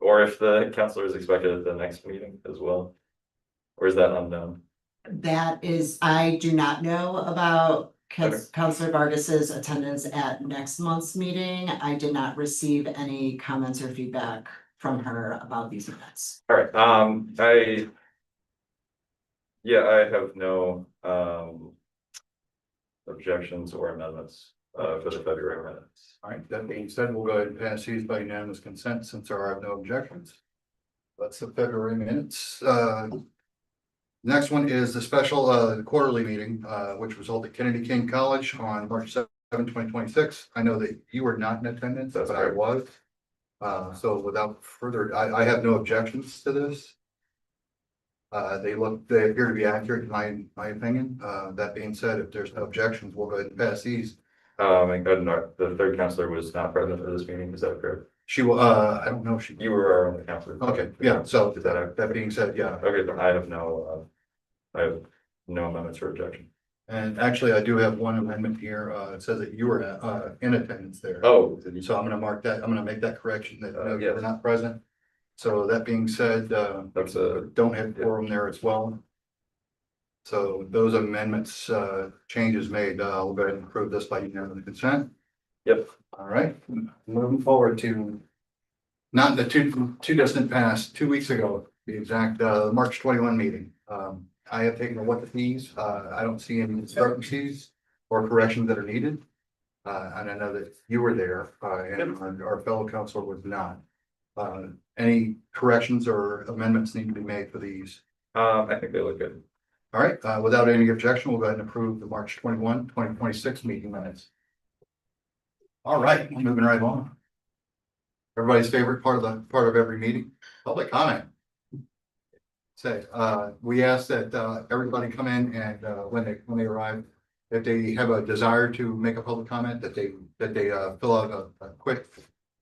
or if the counselor is expected at the next meeting as well, or is that unknown? That is, I do not know about Okay. Counselor Vargas's attendance at next month's meeting. I did not receive any comments or feedback from her about these events. All right, I have no objections or amendments for the February minutes. All right, that being said, we'll go ahead and pass these by unanimous consent since there are no objections. That's the February minutes. Next one is the special quarterly meeting, which was held at Kennedy King College on March 7, 2026. I know that you were not in attendance, but I was. So without further, I have no objections to this. They appear to be accurate in my opinion. That being said, if there's no objections, we'll go ahead and pass these. The third counselor was not present for this meeting, is that correct? She will, I don't know if she. You were our only counselor. Okay, yeah, so Is that that being said, yeah. okay? Then I have no amendments or objection. And actually, I do have one amendment here. It says that you were in attendance there. Oh, So I'm gonna mark that, I'm gonna make that correction that no, you yes. were not present. So that being said, that's a don't have quorum there as well. So those amendments, changes made, we'll go ahead and approve this by unanimous consent. Yep. All right, moving forward to not in the too distant past, 2 weeks ago, the exact March 21 meeting. I have taken a look at these. I don't see any discrepancies or corrections that are needed. And I know that you were there, and our fellow counselor was not. Any corrections or amendments need to be made for these? I think they look good. All right, without any objection, we'll go ahead and approve the March 21, 2026 meeting minutes. All right, moving right on. Everybody's favorite part of every meeting, public comment. We ask that everybody come in and when they arrive, if they have a desire to make a public comment, that they fill out a quick,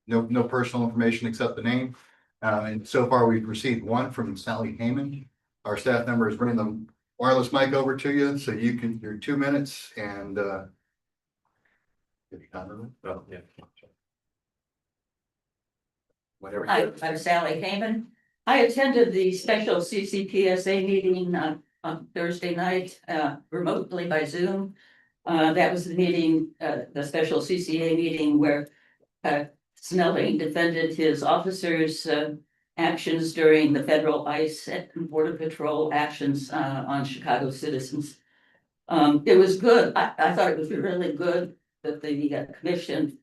no personal information except the name. And so far we've received one from Sally Heyman. Our staff member is bringing the wireless mic over to you, so you can your 2 minutes and if you can't remember. Oh, yeah. Whatever. Hi, I'm Sally Heyman. I attended the special CCPSA meeting on Thursday night remotely by Zoom. That was the meeting, the special CCA meeting where Snelling defended his officers' actions during the federal ICE and Border Patrol actions on Chicago citizens. It was good. I thought it was really good that the commission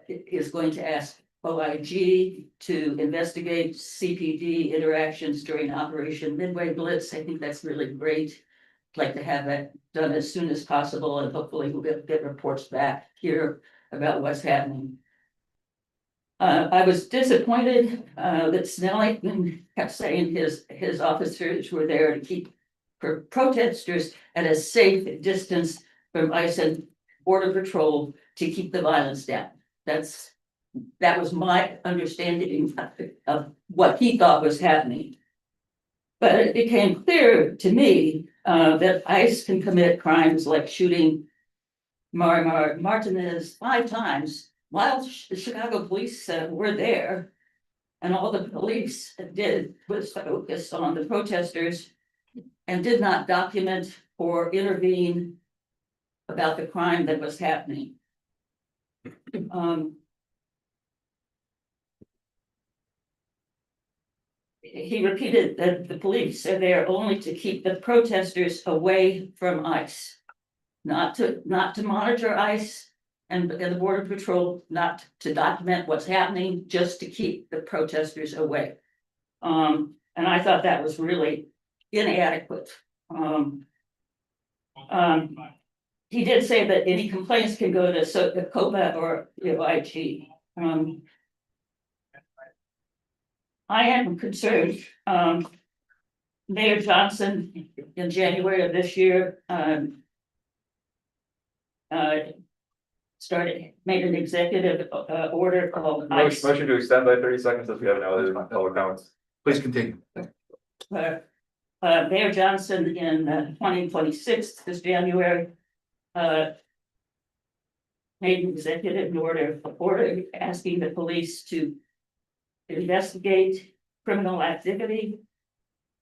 is going to ask OIG to investigate CPD interactions during Operation Midway Blitz. I think that's really great. I'd like to have that done as soon as possible, and hopefully we'll get reports back here about what's happening. I was disappointed that Snelling kept saying his officers were there to keep protesters at a safe distance from ICE and Border Patrol to keep the violence down. That was my understanding of what he thought was happening. But it became clear to me that ICE can commit crimes like shooting Martinez 5 times while the Chicago police were there. And all the police did was focus on the protesters and did not document or intervene about the crime that was happening. He repeated that the police are there only to keep the protesters away from ICE, not to monitor ICE and the Border Patrol, not to document what's happening, just to keep the protesters away. And I thought that was really inadequate. He did say that any complaints can go to COPA or OIG. I am concerned. Mayor Johnson in January of this year made an executive order called ICE. Motion to extend by 30 seconds if we have no other public comments. Please continue. Mayor Johnson in 2026, this January, made an executive order asking the police to investigate criminal activity.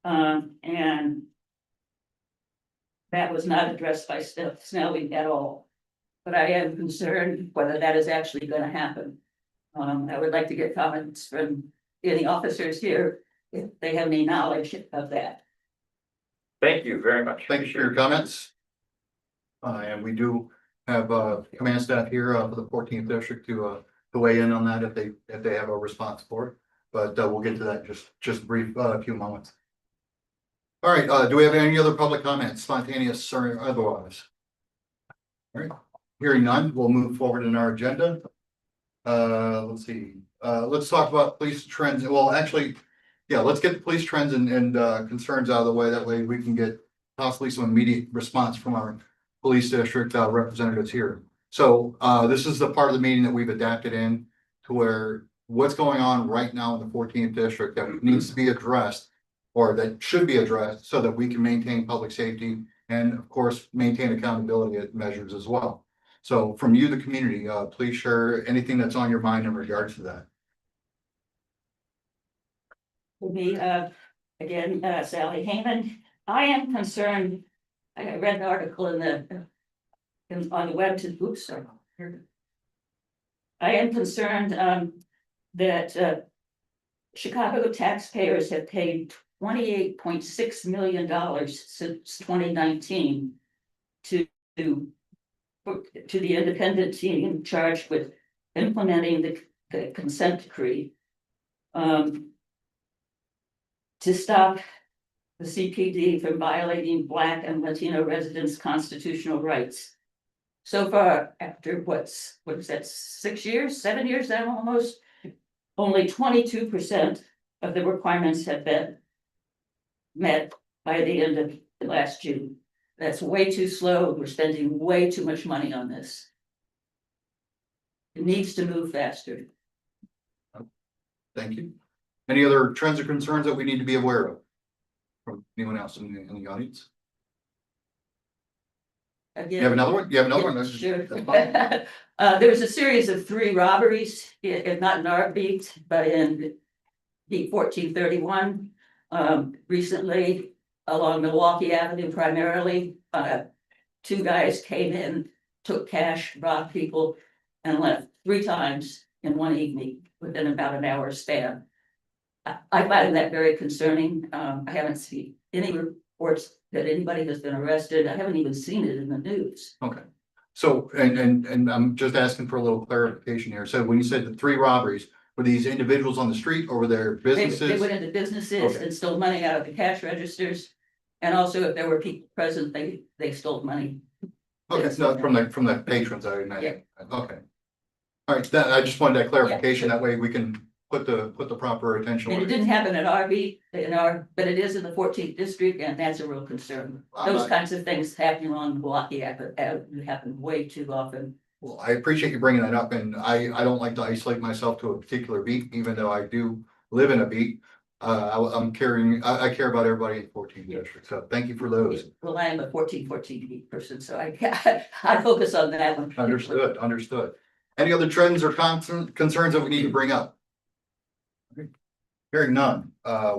And that was not addressed by Snelling at all. But I am concerned whether that is actually gonna happen. I would like to get comments from any officers here if they have any knowledge of that. Thank you very much. Thank you for your comments. And we do have, command staff here, for the 14th district to weigh in on that if they have a response for it. But, we'll get to that in just brief, few moments. All right, do we have any other public comments, spontaneous or otherwise? All right, hearing none, we'll move forward in our agenda. Let's see, let's talk about police trends. Well, actually, yeah, let's get the police trends and concerns out of the way. That way we can get possibly some immediate response from our police district representatives here. So this is the part of the meeting that we've adapted in to where what's going on right now in the 14th district that needs to be addressed or that should be addressed so that we can maintain public safety and of course, maintain accountability measures as well. So from you, the community, please share anything that's on your mind in regards to that. For me, again, Sally Hayman, I am concerned. I read an article on the web to, oops, sorry. I am concerned that Chicago taxpayers have paid $28.6 million since 2019 to the independent team charged with implementing the consent decree. To stop the CPD from violating Black and Latino residents' constitutional rights. So far, after what is that, 6 years, 7 years now almost, only 22% of the requirements have been met by the end of last June. That's way too slow. We're spending way too much money on this. It needs to move faster. Thank you. Any other trends or concerns that we need to be aware of from anyone else in the audience? Again, You have another one? You have another one? Sure. That's fine. There was a series of 3 robberies, if not in our beat, but in beat 1431. Recently along Milwaukee Avenue primarily, 2 guys came in, took cash, robbed people, and left 3 times in one evening within about an hour span. I find that very concerning. I haven't seen any reports that anybody has been arrested. I haven't even seen it in the news. Okay. So, and I'm just asking for a little clarification here. So when you said the 3 robberies, were these individuals on the street or were there They businesses? went into businesses Okay. and stole money out of the cash registers. And also if there were people present, they stole money. Okay, so from the patrons, I imagine. Okay. All right, I just wanted that clarification. sure. That way we can put the proper attention. And it on didn't happen in our beat, but it is in the 14th district, and that's a real concern. Those kinds of things happen along Milwaukee Avenue happen way too often. Well, I appreciate you bringing that up, and I don't like to isolate myself to a particular beat, even though I do live in a beat. I care about everybody in 14th district, so thank you for those. Well, I am a 1414 beat person, so I focus on that one. Understood. Any other trends or concerns that we need to bring up? Okay. Hearing none,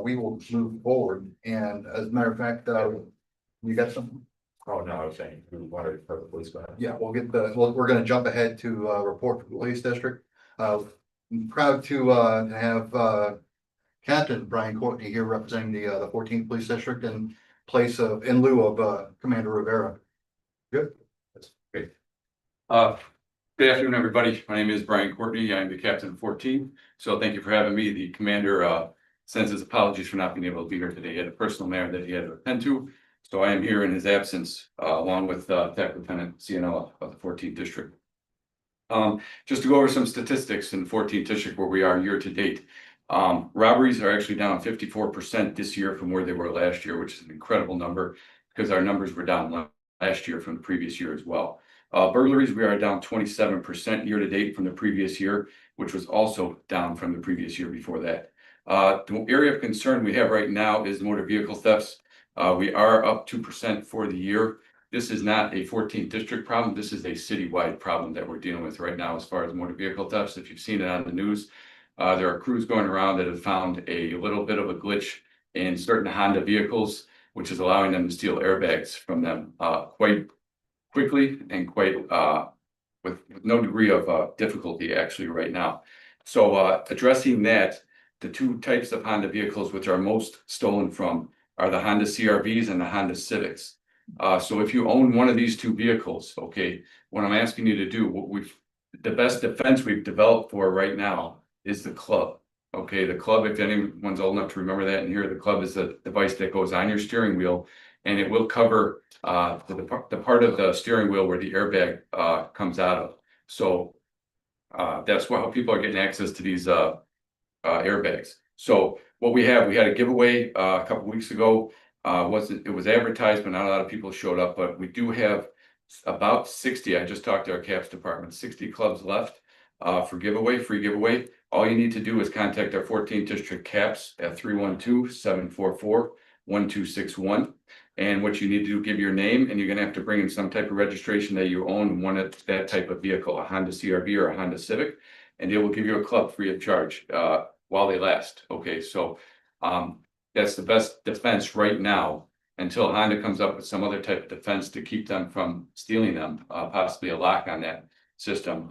we will move forward, and as a matter of fact, you got something? Oh, no, I was saying, we wanted to cover the police back. Yeah, we're gonna jump ahead to report from the police district. I'm proud to have Captain Brian Courtney here representing the 14th Police District in lieu of Commander Rivera. Good. That's great. Good afternoon, everybody. My name is Brian Courtney. I'm the captain of 14. So thank you for having me. The commander sends his apologies for not being able to be here today. He had a personal matter that he had to attend to. So I am here in his absence, along with Tech Lieutenant Cianella of the 14th District. Just to go over some statistics in 14th District where we are year to date. Robberies are actually down 54% this year from where they were last year, which is an incredible number because our numbers were down last year from the previous year as well. Burglaries, we are down 27% year to date from the previous year, which was also down from the previous year before that. The area of concern we have right now is motor vehicle thefts. We are up 2% for the year. This is not a 14th district problem. This is a citywide problem that we're dealing with right now as far as motor vehicle thefts. If you've seen it on the news, There are crews going around that have found a little bit of a glitch in certain Honda vehicles, which is allowing them to steal airbags from them quite quickly and quite with no degree of difficulty actually right now. So addressing that, the two types of Honda vehicles which are most stolen from are the Honda CRVs and the Honda Civics. So if you own one of these two vehicles, okay, what I'm asking you to do, the best defense we've developed for right now is the club. Okay, the club, if anyone's old enough to remember that in here, the club is a device that goes on your steering wheel, and it will cover the part of the steering wheel where the airbag comes out of. So that's how people are getting access to these airbags. So what we had a giveaway a couple weeks ago. It was advertised, but not a lot of people showed up. But we do have about 60. I just talked to our CAPS department. 60 clubs left for giveaway, free giveaway. All you need to do is contact our 14th district CAPS at 312-744-1261. And what you need to do, give your name, and you're gonna have to bring in some type of registration that you own one of that type of vehicle, a Honda CRV or a Honda Civic, and they will give you a club free of charge while they last. Okay, so that's the best defense right now until Honda comes up with some other type of defense to keep them from stealing them, possibly a lock on that system.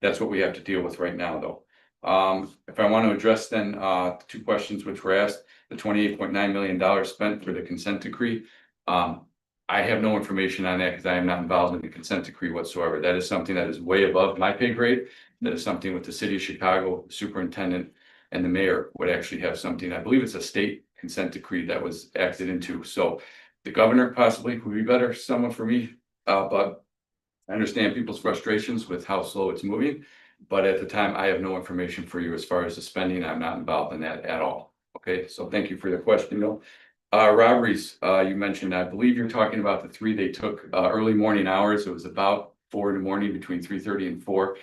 That's what we have to deal with right now, though. If I want to address then two questions which were asked, the $28.9 million spent for the consent decree. I have no information on that because I am not involved in the consent decree whatsoever. That is something that is way above my pay grade. That is something with the city of Chicago, superintendent, and the mayor would actually have something. I believe it's a state consent decree that was acted into. So the governor possibly would be better, someone for me, but I understand people's frustrations with how slow it's moving. But at the time, I have no information for you as far as the spending. I'm not involved in that at all. Okay, so thank you for the question, though. Robberies, you mentioned, I believe you're talking about the three they took early morning hours. It was about 4 in the morning, between 3:30 and 4.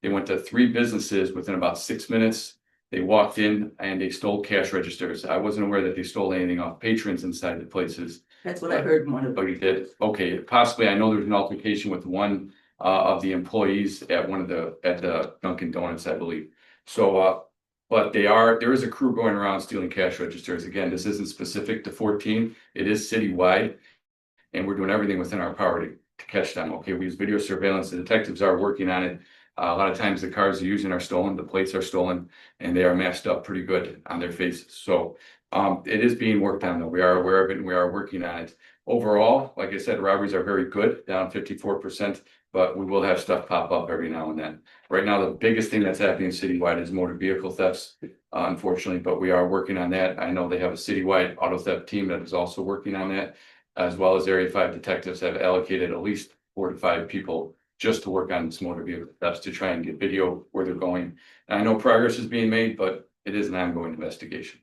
They went to 3 businesses within about 6 minutes. They walked in and they stole cash registers. I wasn't aware that they stole anything off patrons inside the places. That's what I heard in one of Oh, them. you did? Okay, possibly. I know there was an altercation with one of the employees at the Dunkin' Donuts, I believe. So but there is a crew going around stealing cash registers. Again, this isn't specific to 14. It is citywide, and we're doing everything within our power to catch them. Okay, we use video surveillance. The detectives are working on it. A lot of times the cars they're using are stolen, the plates are stolen, and they are masked up pretty good on their faces. So it is being worked on, though. We are aware of it and we are working on it. Overall, like I said, robberies are very good, down 54%, but we will have stuff pop up every now and then. Right now, the biggest thing that's happening citywide is motor vehicle thefts, unfortunately, but we are working on that. I know they have a citywide auto theft team that is also working on that, as well as Area 5 detectives have allocated at least 4 to 5 people just to work on this motor vehicle thefts to try and get video where they're going. And I know progress is being made, but it is an ongoing investigation.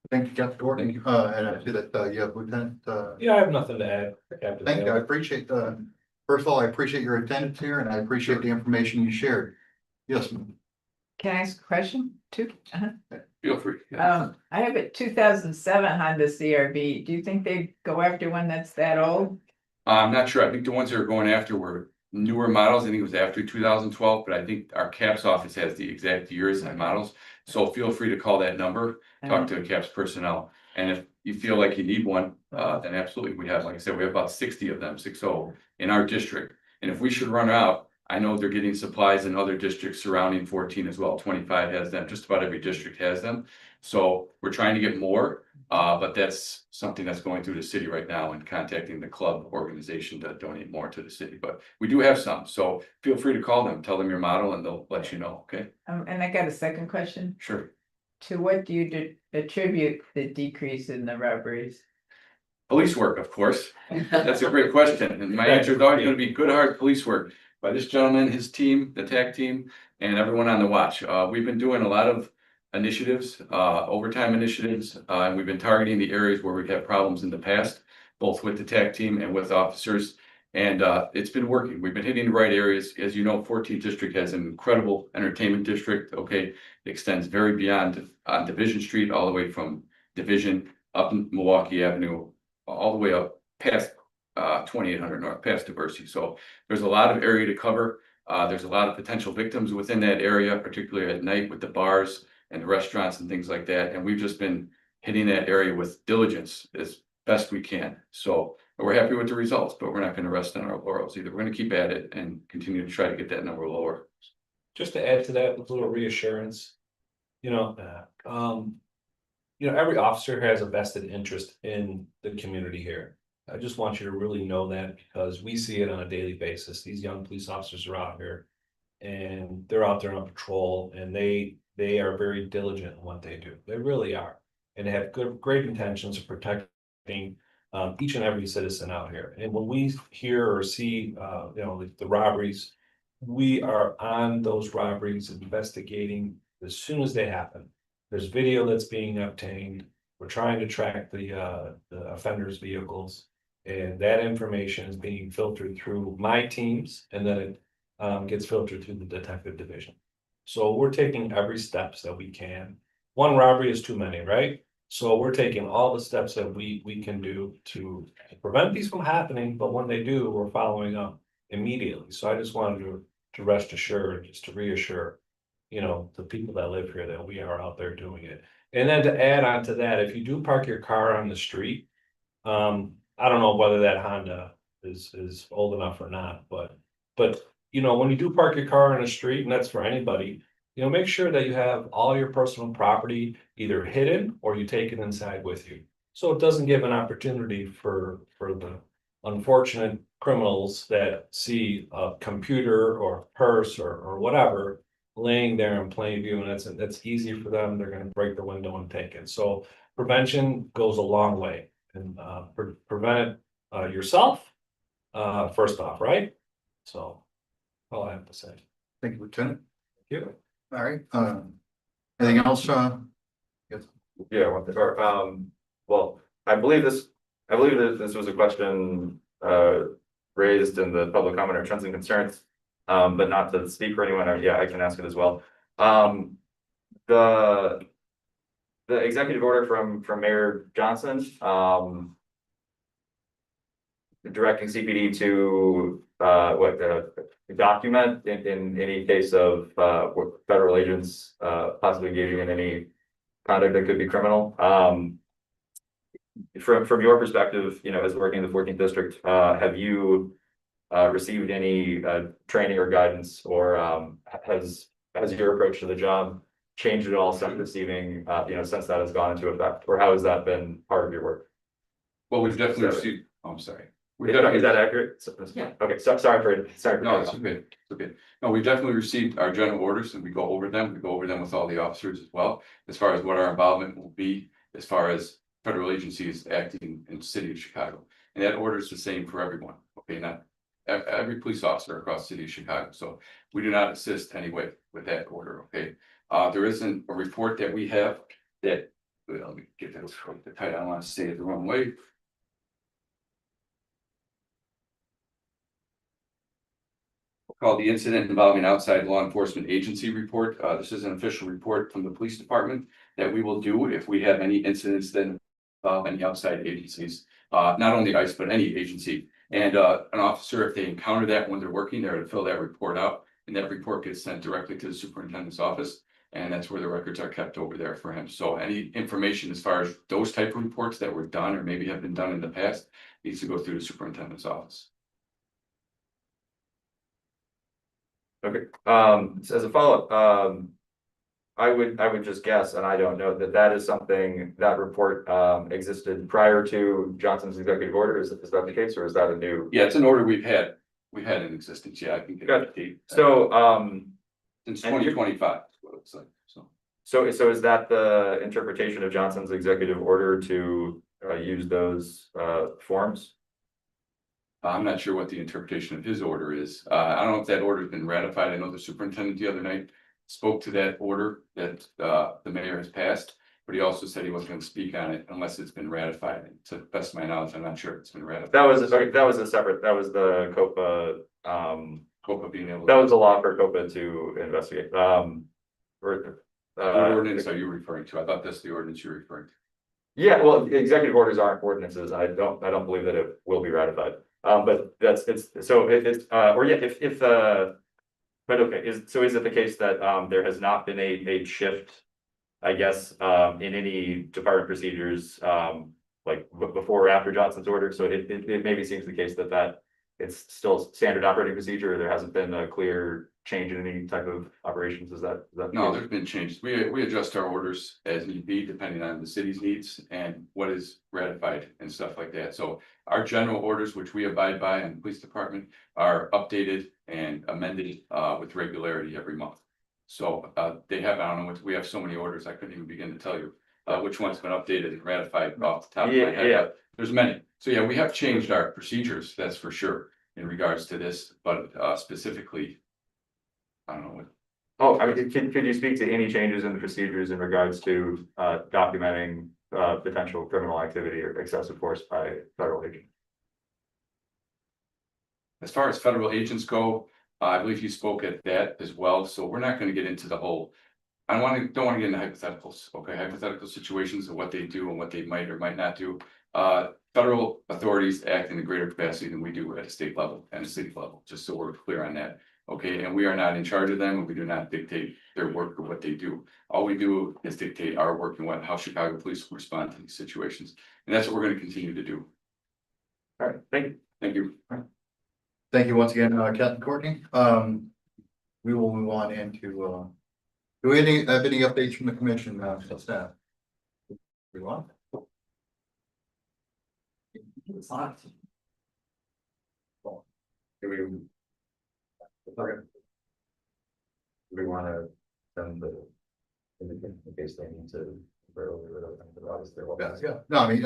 Thank you, Captain Gordon. Thank you. And I see that you have Lieutenant. Yeah, I have nothing to add, Captain. Thank you. I appreciate first of all, I appreciate your attendance here and I appreciate the information you shared. Yes, ma'am. Can I ask a question too? Feel free. I have a 2007 Honda CRV. Do you think they'd go after one that's that old? I'm not sure. I think the ones that are going after were newer models. I think it was after 2012, but I think our CAPS office has the exact years and models. So feel free to call that number, talk to CAPS personnel. And if you feel like you need one, then absolutely we have, like I said, we have about 60 of them, 60 in our district. And if we should run out, I know they're getting supplies in other districts surrounding 14 as well. 25 has them, just about every district has them. So we're trying to get more, but that's something that's going through the city right now and contacting the club organization to donate more to the city. But we do have some, so feel free to call them, tell them your model and they'll let you know, okay? And I got a second question. Sure. To what do you attribute the decrease in the robberies? Police work, of course. That's a great question. And my answer is always going to be good, hard police work by this gentleman, his team, the TAC team, and everyone on the watch. We've been doing a lot of initiatives, overtime initiatives, and we've been targeting the areas where we've had problems in the past, both with the TAC team and with officers. And it's been working. We've been hitting the right areas. As you know, 14th district has an incredible entertainment district. Okay, it extends very beyond on Division Street, all the way from Division up Milwaukee Avenue, all the way up past 2800 North, past Diversity. So there's a lot of area to cover. There's a lot of potential victims within that area, particularly at night with the bars and the restaurants and things like that. And we've just been hitting that area with diligence as best we can. So we're happy with the results, but we're not going to rest on our laurels either. We're going to keep at it and continue to try to get that number lower. Just to add to that, with a little reassurance. Every officer has a vested interest in the community here. I just want you to really know that because we see it on a daily basis. These young police officers are out here. And they're out there on patrol and they are very diligent in what they do. They really are. And they have great intentions of protecting each and every citizen out here. And when we hear or see the robberies, we are on those robberies, investigating as soon as they happen. There's video that's being obtained. We're trying to track the offenders' vehicles. And that information is being filtered through my teams, and then it gets filtered through the detective division. So we're taking every steps that we can. One robbery is too many, right? So we're taking all the steps that we can do to prevent these from happening, but when they do, we're following up immediately. So I just wanted to rest assured, just to reassure, the people that live here that we are out there doing it. And then to add on to that, if you do park your car on the street, I don't know whether that Honda is old enough or not, but when you do park your car in the street, and that's for anybody, make sure that you have all your personal property either hidden or you take it inside with you. So it doesn't give an opportunity for the unfortunate criminals that see a computer or a purse or whatever laying there in plain view, and that's easy for them. They're going to break the window and take it. So prevention goes a long way, and prevent it yourself first off, right? So all I have to say. Thank you, Lieutenant. Thank you. All right, anything else, Yeah, well, I believe that this was a question raised in the public comment or trends and concerns, but not to speak for anyone, or yeah, I can ask it as well. The executive order from Mayor Johnson, directing CPD to document in any case of federal agents possibly engaging in any conduct that could be criminal. From your perspective, as working in the 14th district, have you received any training or guidance, or has your approach to the job changed at all since receiving, since that has gone into effect, or how has that been part of your work? Well, we've definitely received, I'm sorry. Is that accurate? Yeah. Okay, sorry for. No, it's okay, it's okay. No, we definitely received our general orders and we go over them. We go over them with all the officers as well, as far as what our involvement will be, as far as federal agencies acting in the city of Chicago. And that order is the same for everyone, okay, not every police officer across the city of Chicago. So we do not assist anyway with that order, okay? There isn't a report that we have that, let me get that the title, I don't want to say it the wrong way. Called the Incident Involving Outside Law Enforcement Agency Report. This is an official report from the police department that we will do if we have any incidents that involve any outside agencies, not only ICE, but any agency. And an officer, if they encounter that when they're working, they're to fill that report out, and that report gets sent directly to the superintendent's office. And that's where the records are kept over there for him. So any information as far as those type of reports that were done or maybe have been done in the past needs to go through the superintendent's office. Okay, so as a follow-up, I would just guess, and I don't know, that is something, that report existed prior to Johnson's executive order. Is that the case, or is that a new? Yeah, it's an order we've had in existence. Yeah, I can get Got it. So, Since and 2025, is what it looks like, so. So is that the interpretation of Johnson's executive order to use those forms? I'm not sure what the interpretation of his order is. I don't know if that order has been ratified. I know the superintendent the other night spoke to that order that the mayor has passed, but he also said he wasn't going to speak on it unless it's been ratified. And to the best of my knowledge, I'm not sure if it's been ratified. That was the COPA, COPA being able. that was the law for COPA to investigate. What ordinance are you referring to? I thought that's the ordinance you're referring to. Yeah, well, executive orders aren't ordinances. I don't believe that it will be ratified. But it's or yeah, if But okay, is it the case that there has not been a shift, I guess, in any department procedures, like before or after Johnson's order? So it maybe seems the case that it's still standard operating procedure, or there hasn't been a clear change in any type of operations, is that? No, there's been changes. We adjust our orders as need be, depending on the city's needs and what is ratified and stuff like that. So our general orders, which we abide by in the police department, are updated and amended with regularity every month. So they have, I don't know, we have so many orders, I couldn't even begin to tell you which one's been updated and ratified off the top of my head. Yeah. But there's many. So yeah, we have changed our procedures, that's for sure, in regards to this, but specifically, I don't know what. Oh, I mean, could you speak to any changes in the procedures in regards to documenting potential criminal activity or excessive force by federal agents? As far as federal agents go, I believe you spoke at that as well, so we're not gonna get into the whole. Don't wanna get into hypotheticals, okay, hypothetical situations of what they do and what they might or might not do. Federal authorities act in a greater capacity than we do at a state level and a city level, just so we're clear on that. Okay, and we are not in charge of them, and we do not dictate their work or what they do. All we do is dictate our work and how Chicago police will respond to these situations, and that's what we're gonna continue to do. All right, thank you. Thank you. Thank you once again, Captain Courtney. We will move on into, do we have any updates from the commission, staff? We want? It's locked. Do we? Okay. Do we wanna send the, in case they need to. Yeah, no, I mean,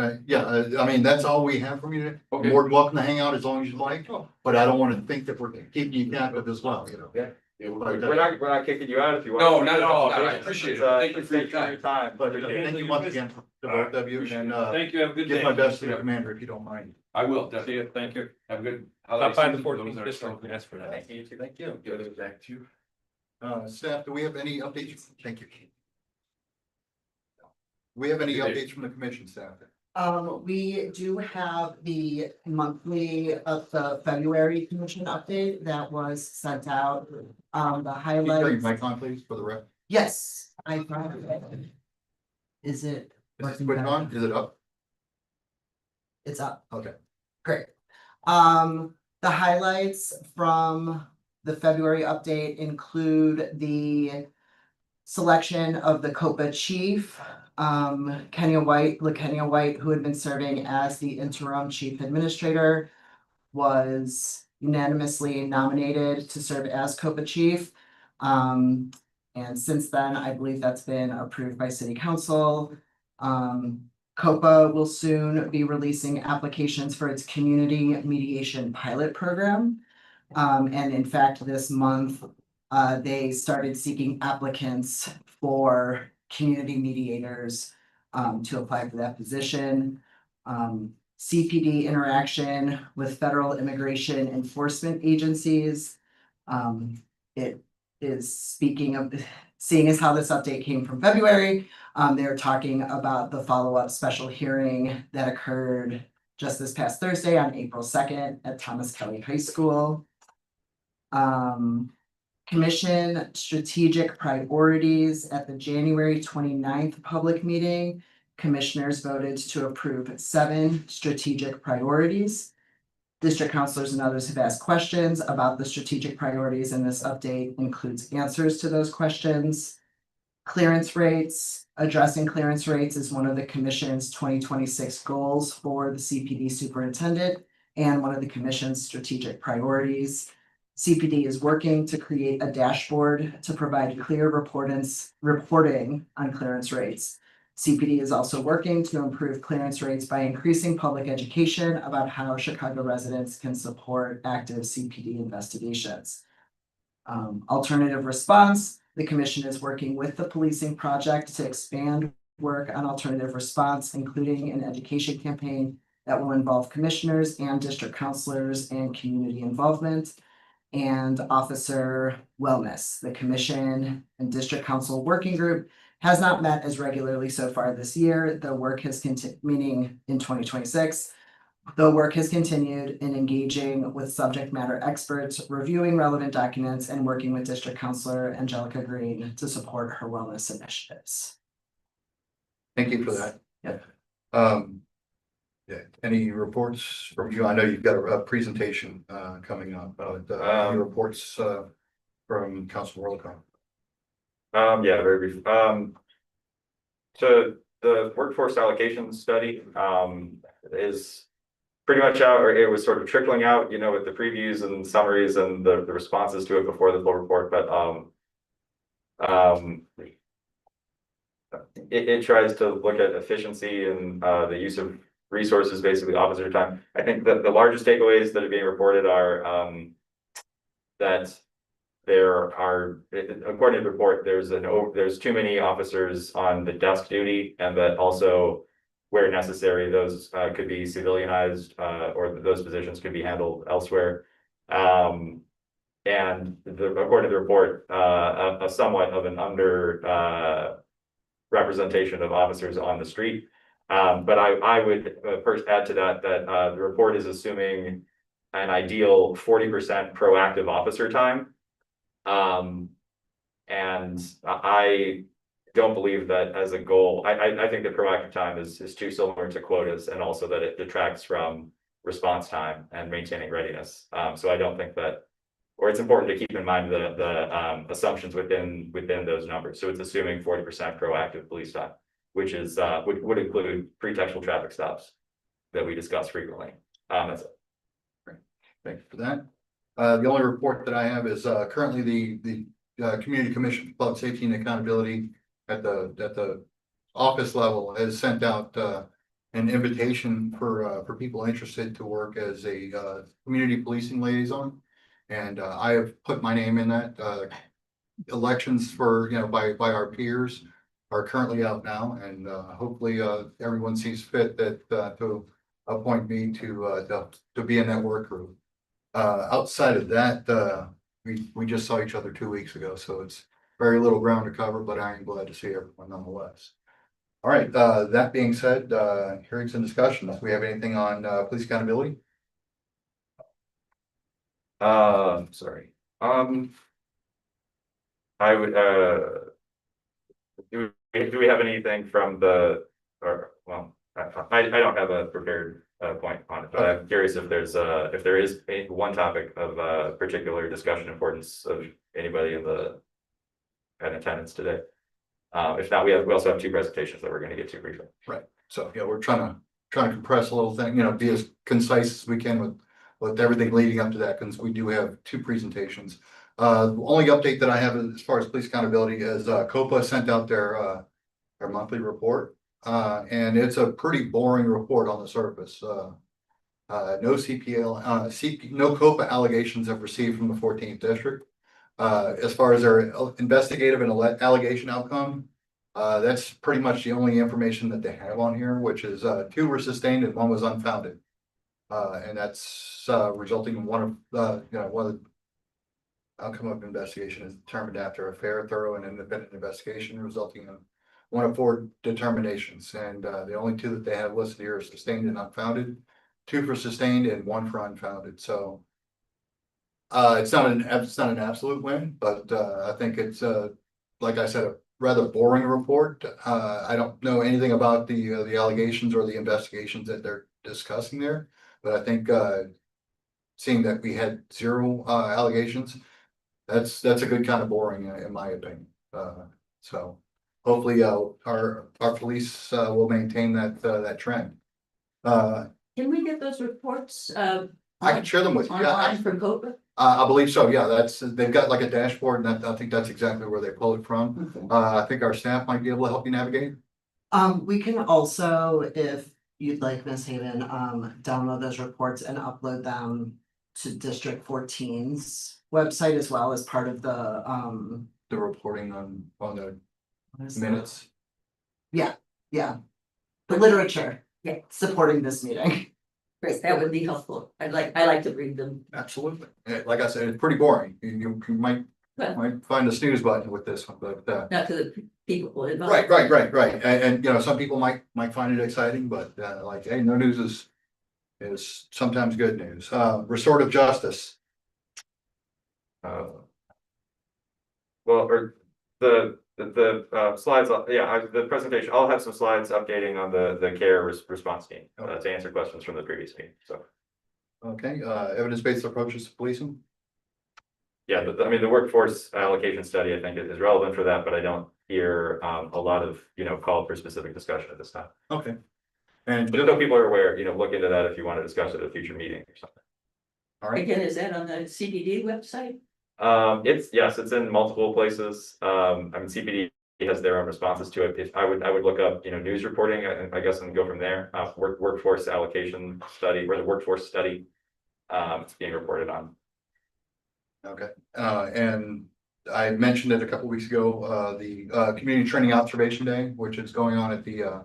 I mean, that's all we have from you. Okay. More than welcome to hang out as long as you like, but I don't want to think that we're keeping you captive as well, you know? Yeah. But, We're not kicking you out if you want. No, not at all. I appreciate it. Thank you for your time. time. But thank you once again to both of you, and Thank you, have a good day. give my best to the commander if you don't mind. I will, See definitely. you, thank you. Have a good. Stop by the holiday season for those 14th that are district, celebrating. ask for that. Thank you. Give it back to you. Staff, do we have any updates? Thank you. Do we have any updates from the commission staff? We do have the monthly of the February commission update that was sent out. The Can you turn your highlights, mic on, please, for the rep? yes, I found it. Is it? Is it working switched better? on? Is it up? It's up. Okay. Great. The highlights from the February update include the selection of the COPA chief, Kenya White, LaKenya White, who had been serving as the interim chief administrator, was unanimously nominated to serve as COPA chief. And since then, I believe that's been approved by city council. COPA will soon be releasing applications for its community mediation pilot program. And in fact, this month, they started seeking applicants for community mediators to apply for that position. CPD interaction with federal immigration enforcement agencies. It is seeing as how this update came from February. They're talking about the follow-up special hearing that occurred just this past Thursday on April 2nd at Thomas Kelly High School. Commission strategic priorities at the January 29th public meeting. Commissioners voted to approve 7 strategic priorities. District counselors and others have asked questions about the strategic priorities, and this update includes answers to those questions. Clearance rates, addressing clearance rates is one of the commission's 2026 goals for the CPD superintendent and one of the commission's strategic priorities. CPD is working to create a dashboard to provide clear reporting on clearance rates. CPD is also working to improve clearance rates by increasing public education about how Chicago residents can support active CPD investigations. Alternative response, the commission is working with the policing project to expand work on alternative response, including an education campaign that will involve commissioners and district counselors and community involvement. And officer wellness, the commission and district council working group has not met as regularly so far this year. The work has continued, meaning in 2026. The work has continued in engaging with subject matter experts, reviewing relevant documents, and working with District Counselor Angelica Green to support her wellness initiatives. Thank you for that. Yep. Yeah, any reports from you? I know you've got a presentation coming up, any reports from Council Worldcom. Yeah, very brief. So the workforce allocation study, is pretty much out, or it was sort of trickling out, you know, with the previews and summaries and the responses to it before the full report, but, it tries to look at efficiency and, the use of resources, basically officer time. I think that the largest takeaways that are being reported are, that there are, according to the report, there's too many officers on the desk duty, and that also where necessary, those could be civilianized, or those positions could be handled elsewhere. And according to the report, a somewhat of an under representation of officers on the street. But I would first add to that, the report is assuming an ideal 40% proactive officer time. And I don't believe that as a goal. I think that proactive time is too similar to quotas, and also that it detracts from response time and maintaining readiness. So I don't think that, or it's important to keep in mind the assumptions within those numbers. So it's assuming 40% proactive police time, which is would include pretextual traffic stops that we discuss frequently. That's it. Thank you for that. The only report that I have is currently the Community Commission for Public Safety and Accountability at the office level has sent out an invitation for people interested to work as a community policing liaison. And I have put my name in that. Elections for, by our peers are currently out now, and hopefully everyone sees fit that to appoint me to be in that work group. Outside of that, we just saw each other 2 weeks ago, so it's very little ground to cover, but I am glad to see everyone nonetheless. All right, that being said, hearings and discussions. Do we have anything on police accountability? Sorry. I would, do we have anything from or, well, I don't have a prepared point on it, but I'm curious if if there is one topic of particular discussion importance of anybody in attendance today. If not, we also have two presentations that we're going to get to briefly. Right. So yeah, we're trying to compress a little thing, be as concise as we can with everything leading up to that, because we do have two presentations. The only update that I have as far as police accountability is COPA sent out their monthly report. And it's a pretty boring report on the surface. No no COPA allegations have received from the 14th district. As far as their investigative and allegation outcome, that's pretty much the only information that they have on here, which is 2 were sustained and 1 was unfounded. And that's resulting in one of the outcome of investigation is determined after a fair, thorough, and independent investigation, resulting in 1 of 4 determinations. And the only 2 that they have listed here are sustained and unfounded, 2 for sustained and 1 for unfounded. So it's not an absolute win, but I think it's like I said, a rather boring report. I don't know anything about the allegations or the investigations that they're discussing there, but I think seeing that we had 0 allegations, that's a good kind of boring in my opinion. So hopefully our police will maintain that trend. Can we get those reports I can share them with you. online from COPA? I believe so. Yeah, they've got like a dashboard, and I think that's exactly where they pull it from. Okay. I think our staff might be able to help you navigate. We can also, if you'd like, Ms. Haven, download those reports and upload them to District 14's website as well as part of the The reporting on the what is minutes. that? Yeah. The literature. Yeah. Supporting this meeting. Great, that would be helpful. I like to read them. Absolutely. Like I said, it's pretty boring. You might Well, find the snooze button with this one, but not to the people involved. right. And some people might find it exciting, but like, hey, no news is is sometimes good news. Restorative justice. Well, or the slides, the presentation, I'll have some slides updating on the care response team, to answer questions from the previous meeting, so. Okay, evidence-based approaches to policing. Yeah, I mean, the workforce allocation study, I think is relevant for that, but I don't hear, a lot of, call for specific discussion at this time. Okay. And But so people are aware, look into that if you want to discuss it at a future meeting or something. all right, Again, is that on the CBD website? Yes, it's in multiple places. I mean, CPD has their own responses to it. If I would look up, news reporting, I guess, and go from there. Workforce allocation study, or the workforce study, it's being reported on. okay, and I mentioned it a couple weeks ago, the Community Training Observation Day, which is going on at the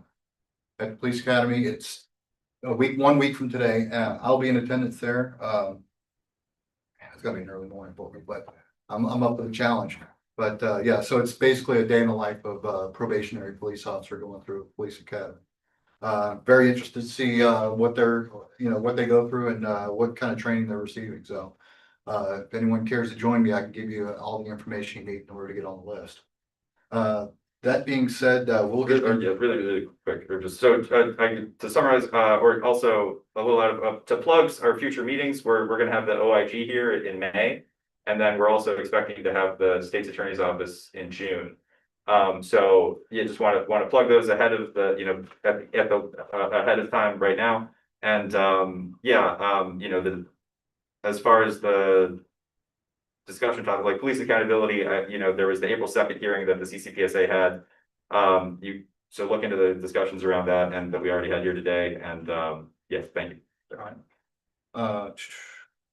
Police Academy. It's a week, 1 week from today. I'll be in attendance there. It's gonna be an early morning for me, but I'm up for the challenge. But yeah, so it's basically a day in the life of a probationary police officer going through Police Academy. Very interested to see what they're, what they go through and what kind of training they're receiving. So if anyone cares to join me, I can give you all the information you need in order to get on the list. That being said, we'll get. Yeah, really quick, or just so, to summarize, or also a little out of, to plugs our future meetings, we're gonna have the OIG here in May. And then we're also expecting to have the state's attorney's office in June. So you just want to plug those ahead of the, ahead of time right now. And, as far as the discussion topic, like police accountability, there was the April 2nd hearing that the CCPSA had. So look into the discussions around that and that we already had here today, and yes, thank you.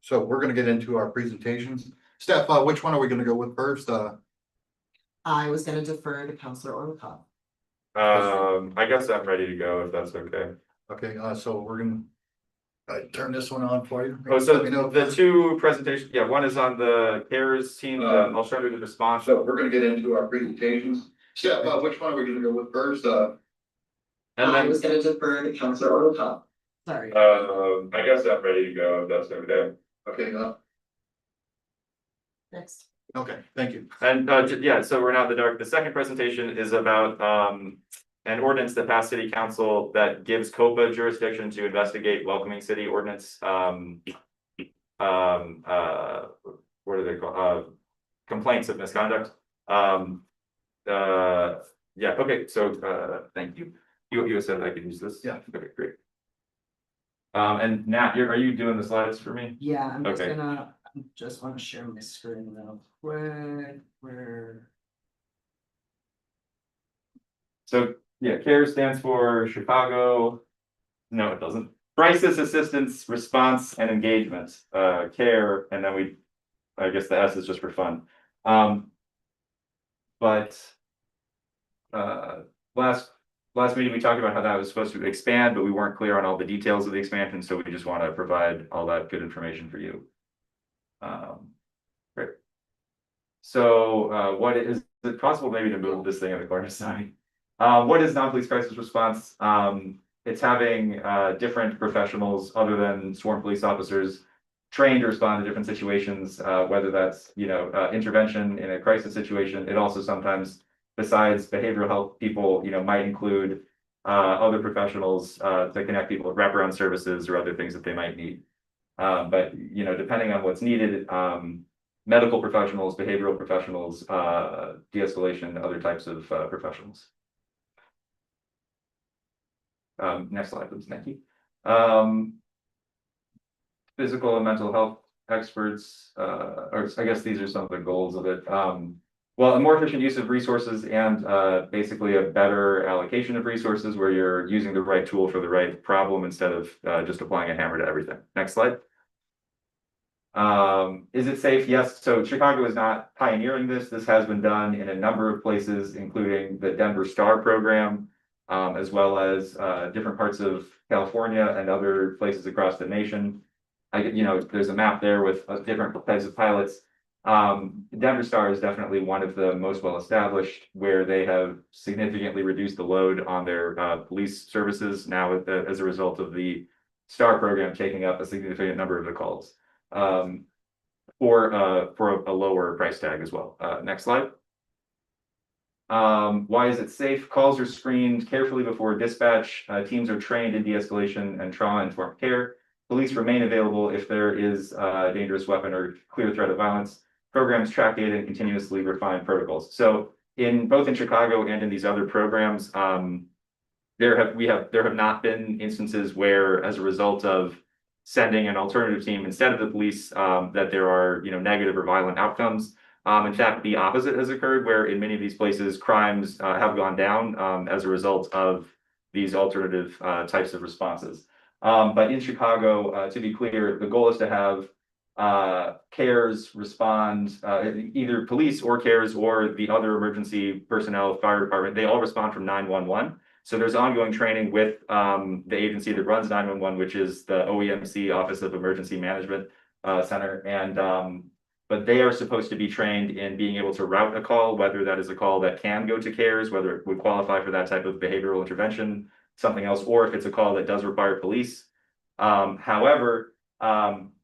So we're gonna get into our presentations. Steph, which one are we gonna go with first? I was gonna defer to Counselor Orlikoff. I guess I'm ready to go if that's okay. Okay, so we're gonna turn this one on for you. Oh, so Let me know. the two presentations, yeah, one is on the CARES team, I'll show you the response. So we're gonna get into our presentations. Steph, which one are we gonna go with first? And I then, was gonna defer to Counselor Orlikoff. Sorry. I guess I'm ready to go if that's okay. Okay, Next. okay, thank you. And yeah, so we're now in the dark. The second presentation is about an ordinance that passed city council that gives COPA jurisdiction to investigate welcoming city ordinance. What are they called? Complaints of misconduct. Yeah, okay, so thank you. You said I could use this? Yeah. Okay, great. And Nat, are you doing the slides for me? Yeah, I'm just Okay. gonna, I just wanna share my screen real quick, where. So, yeah, CARE stands for Chicago. No, it doesn't. Crisis Assistance, Response and Engagement, CARE, and then I guess the S is just for fun. But last meeting, we talked about how that was supposed to expand, but we weren't clear on all the details of the expansion, so we just want to provide all that good information for you. Great. So what is it possible maybe to move this thing in the corner side? What is non-police crisis response? It's having different professionals other than sworn police officers trained to respond to different situations, whether that's, intervention in a crisis situation. It also sometimes, besides behavioral health people, might include other professionals to connect people with wraparound services or other things that they might need. But, depending on what's needed, medical professionals, behavioral professionals, de-escalation, other types of professionals. Next slide, please. Thank you. Physical and mental health experts, or I guess these are some of the goals of it. Well, a more efficient use of resources and basically a better allocation of resources where you're using the right tool for the right problem instead of just applying a hammer to everything. Next slide. Is it safe? Yes. So Chicago is not pioneering this. This has been done in a number of places, including the Denver Star program, as well as different parts of California and other places across the nation. There's a map there with different types of pilots. Denver Star is definitely one of the most well established, where they have significantly reduced the load on their police services now as a result of the STAR program taking up a significant number of the calls. For a lower price tag as well. Next slide. Why is it safe? Calls are screened carefully before dispatch. Teams are trained in de-escalation and trauma-informed care. Police remain available if there is a dangerous weapon or clear threat of violence. Programs track data and continuously refine protocols. So in both in Chicago and in these other programs, there have not been instances where, as a result of sending an alternative team instead of the police, that there are, negative or violent outcomes. In fact, the opposite has occurred, where in many of these places, crimes have gone down as a result of these alternative types of responses. But in Chicago, to be clear, the goal is to have CARES respond, either police or CARES or the other emergency personnel, fire department, they all respond from 911. So there's ongoing training with the agency that runs 911, which is the OEMC, Office of Emergency Management Center. And but they are supposed to be trained in being able to route a call, whether that is a call that can go to CARES, whether it would qualify for that type of behavioral intervention, something else, or if it's a call that does require police. However,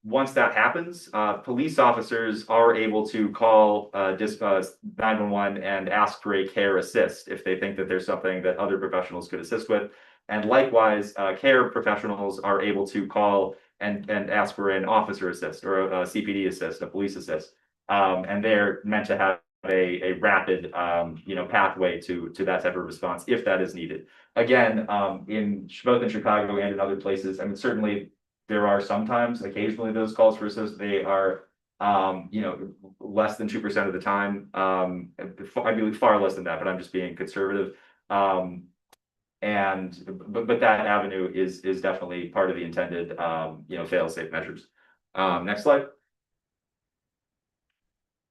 once that happens, police officers are able to call 911 and ask for a care assist if they think that there's something that other professionals could assist with. And likewise, care professionals are able to call and ask for an officer assist or a CPD assist, a police assist. And they're meant to have a rapid pathway to that type of response if that is needed. Again, in both in Chicago and in other places, I mean, certainly there are sometimes, occasionally, those calls for assist. They are less than 2% of the time. I believe far less than that, but I'm just being conservative. But that avenue is definitely part of the intended fail-safe measures. Next slide.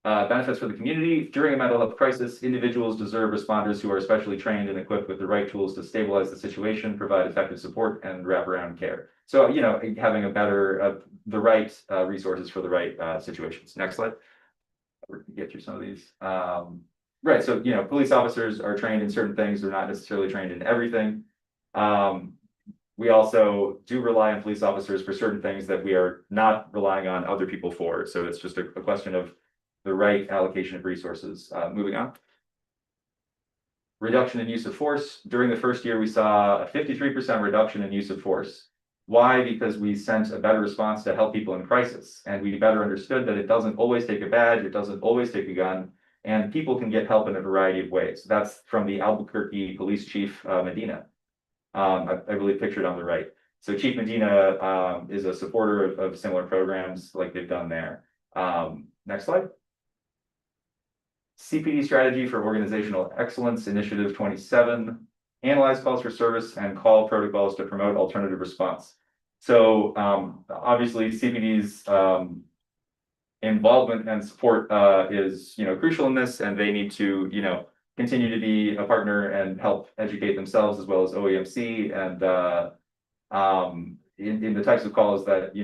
Benefits for the community. During a mental health crisis, individuals deserve responders who are especially trained and equipped with the right tools to stabilize the situation, provide effective support, and wraparound care. So, having a better, the right resources for the right situations. Next slide. We can get through some of these. Right, so, police officers are trained in certain things. They're not necessarily trained in everything. We also do rely on police officers for certain things that we are not relying on other people for. So it's just a question of the right allocation of resources. Moving on. Reduction in use of force. During the first year, we saw a 53% reduction in use of force. Why? Because we sent a better response to help people in crisis, and we better understood that it doesn't always take a badge, it doesn't always take a gun, and people can get help in a variety of ways. That's from the Albuquerque Police Chief Medina, I believe pictured on the right. So Chief Medina is a supporter of similar programs like they've done there. Next slide. CPD strategy for organizational excellence, initiative 27, analyze calls for service and call protocols to promote alternative response. So obviously CPD's involvement and support is crucial in this, and they need to continue to be a partner and help educate themselves as well as OEMC and in the types of calls that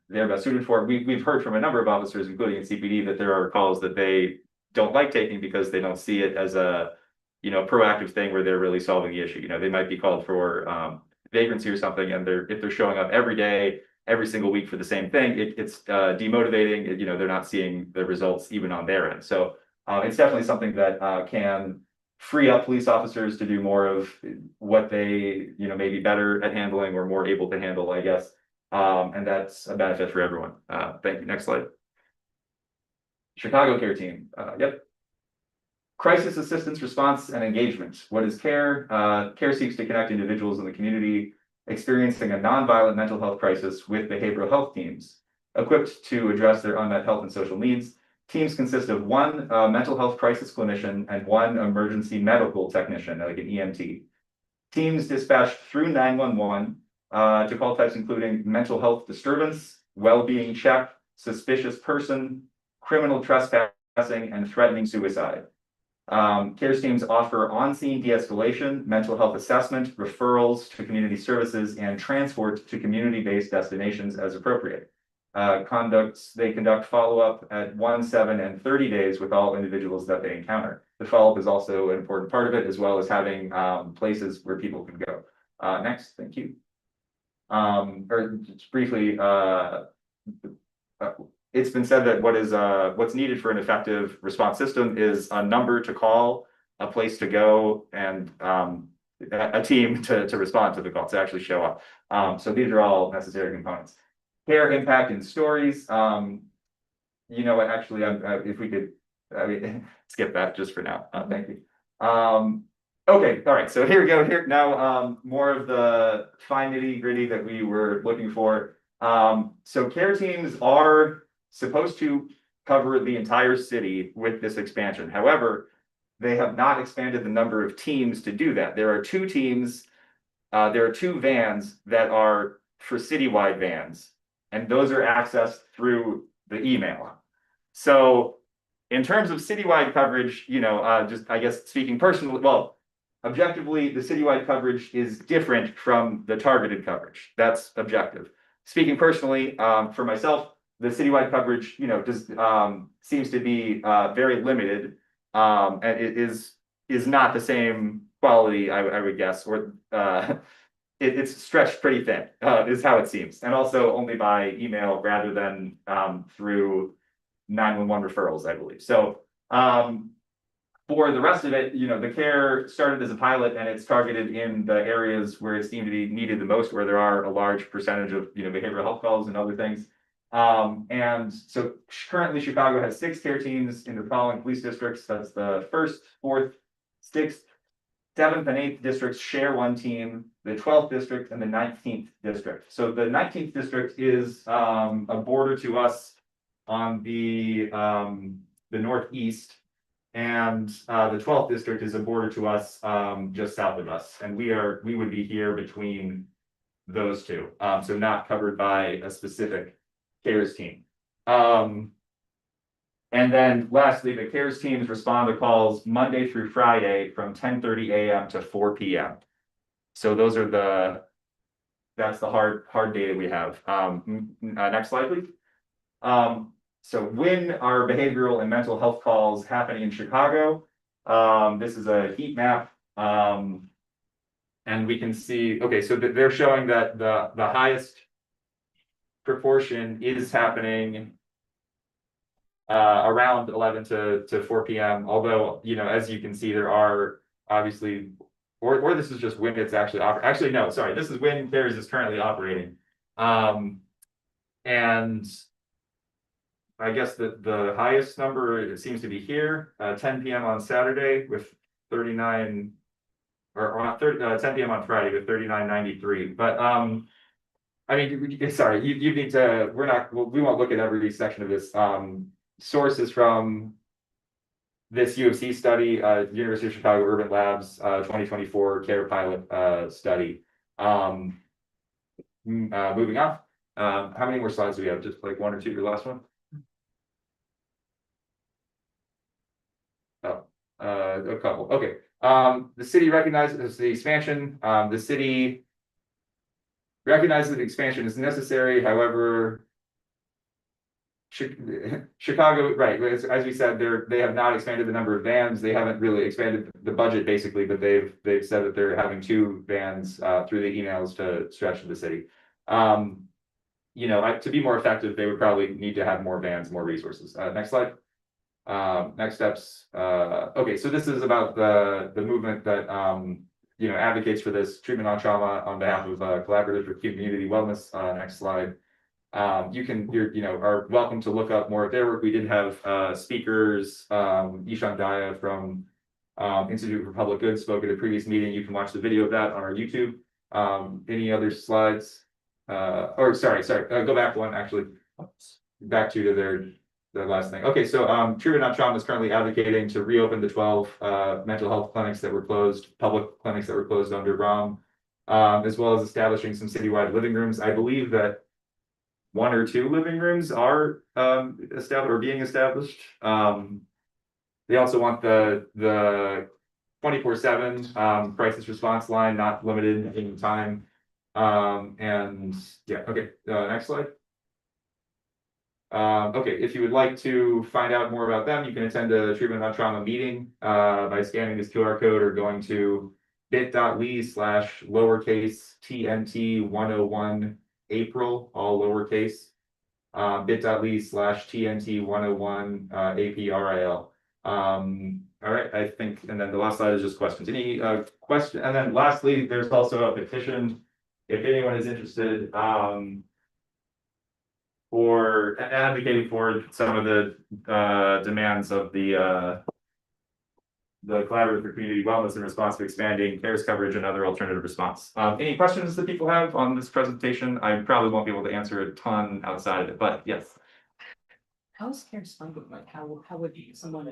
they're best suited for. We've heard from a number of officers, including in CPD, that there are calls that they don't like taking because they don't see it as a proactive thing where they're really solving the issue. They might be called for vagrancy or something, and if they're showing up every day, every single week for the same thing, it's demotivating. They're not seeing the results even on their end. So it's definitely something that can free up police officers to do more of what they may be better at handling or more able to handle, I guess. And that's a benefit for everyone. Thank you. Next slide. Chicago Care Team. Yep. Crisis assistance response and engagement. What is CARE? CARE seeks to connect individuals in the community experiencing a nonviolent mental health crisis with behavioral health teams equipped to address their unmet health and social needs. Teams consist of one mental health crisis clinician and one emergency medical technician, like an EMT. Teams dispatched through 911 to call types including mental health disturbance, well-being check, suspicious person, criminal trespassing, and threatening suicide. CARES teams offer on-scene de-escalation, mental health assessment, referrals to community services, and transport to community-based destinations as appropriate. They conduct follow-up at 1, 7, and 30 days with all individuals that they encounter. The follow-up is also an important part of it, as well as having places where people can go. Next, thank you. or just briefly, it's been said that what's needed for an effective response system is a number to call, a place to go, and a team to respond to the call, to actually show up. So these are all necessary components. Care, impact, and stories. You know what, actually, if we could, I mean, skip that just for now. Thank you. Okay, all right, so here we go. Here now, more of the fine nitty-gritty that we were looking for. So care teams are supposed to cover the entire city with this expansion. However, they have not expanded the number of teams to do that. There are two teams, there are two vans that are for citywide vans, and those are accessed through the email. So in terms of citywide coverage, you know, just I guess speaking personally, well, objectively, the citywide coverage is different from the targeted coverage. That's objective. Speaking personally, for myself, the citywide coverage, you know, just seems to be very limited, and it is not the same quality, I would guess, or it's stretched pretty thin, is how it seems, and also only by email rather than through 911 referrals, I believe. So for the rest of it, you know, the care started as a pilot, and it's targeted in the areas where it's deemed to be needed the most, where there are a large percentage of, you know, behavioral health calls and other things. And so currently Chicago has 6 care teams in the following police districts. That's the 1st, 4th, 6th, 7th, and 8th districts share one team, the 12th district and the 19th district. So the 19th district is a border to us on the northeast. And the 12th district is a border to us just south of us, and we would be here between those two, so not covered by a specific CARES team. And then lastly, the CARES teams respond to calls Monday through Friday from 10:30 a.m. to 4 p.m. So those are that's the hard data we have. Next slide, please. So when are behavioral and mental health calls happening in Chicago? This is a heat map. And we can see, okay, so they're showing that the highest proportion is happening around 11 to 4 p.m. Although, you know, as you can see, there are obviously, or this is just when it's actually operating. Actually, no, sorry, this is when CARES is currently operating. And I guess the highest number, it seems to be here, 10 p.m. on Saturday with 39, or on 10 p.m. on Friday with 39.93. But I mean, sorry, you need to. We won't look at every section of this. Sources from this U of C study, University of Chicago Urban Labs 2024 Care Pilot study. Moving on. How many more slides do we have? Just like 1 or 2 for the last one? A couple. Okay. The city recognizes the expansion. The city recognizes that expansion is necessary. However, Chicago, right? As we said, they have not expanded the number of vans. They haven't really expanded the budget, basically, but they've said that they're having 2 vans through the emails to stretch to the city. You know, to be more effective, they would probably need to have more vans, more resources. Next slide. Next steps. Okay, so this is about the movement that you know, advocates for this treatment on trauma on behalf of Collaborative for Community Wellness. Next slide. You know, are welcome to look up more of their work. We did have speakers, Ishan Daya from Institute for Public Good spoke at a previous meeting. You can watch the video of that on our YouTube. Any other slides? Or sorry, go back one, actually. Back to their last thing. Okay, so Treatment on Trauma is currently advocating to reopen the 12 mental health clinics that were closed, public clinics that were closed under ROM, as well as establishing some citywide living rooms. I believe that 1 or 2 living rooms are established or being established. They also want the 24/7 crisis response line, not limited in time. And yeah, okay, next slide. Okay, if you would like to find out more about them, you can attend a Treatment on Trauma meeting by scanning this QR code or going to bit.ly/lowercase TNT101 April, all lowercase. bit.ly/TNT101 APRIL. All right, I think, and then the last slide is just questions. Any question? And then lastly, there's also a petition. If anyone is interested, for advocating for some of the demands of the Collaborative for Community Wellness in response to expanding CARES coverage and other alternative response. Any questions that people have on this presentation? I probably won't be able to answer a ton outside of it, but yes. How's CARES funded? Like, how would someone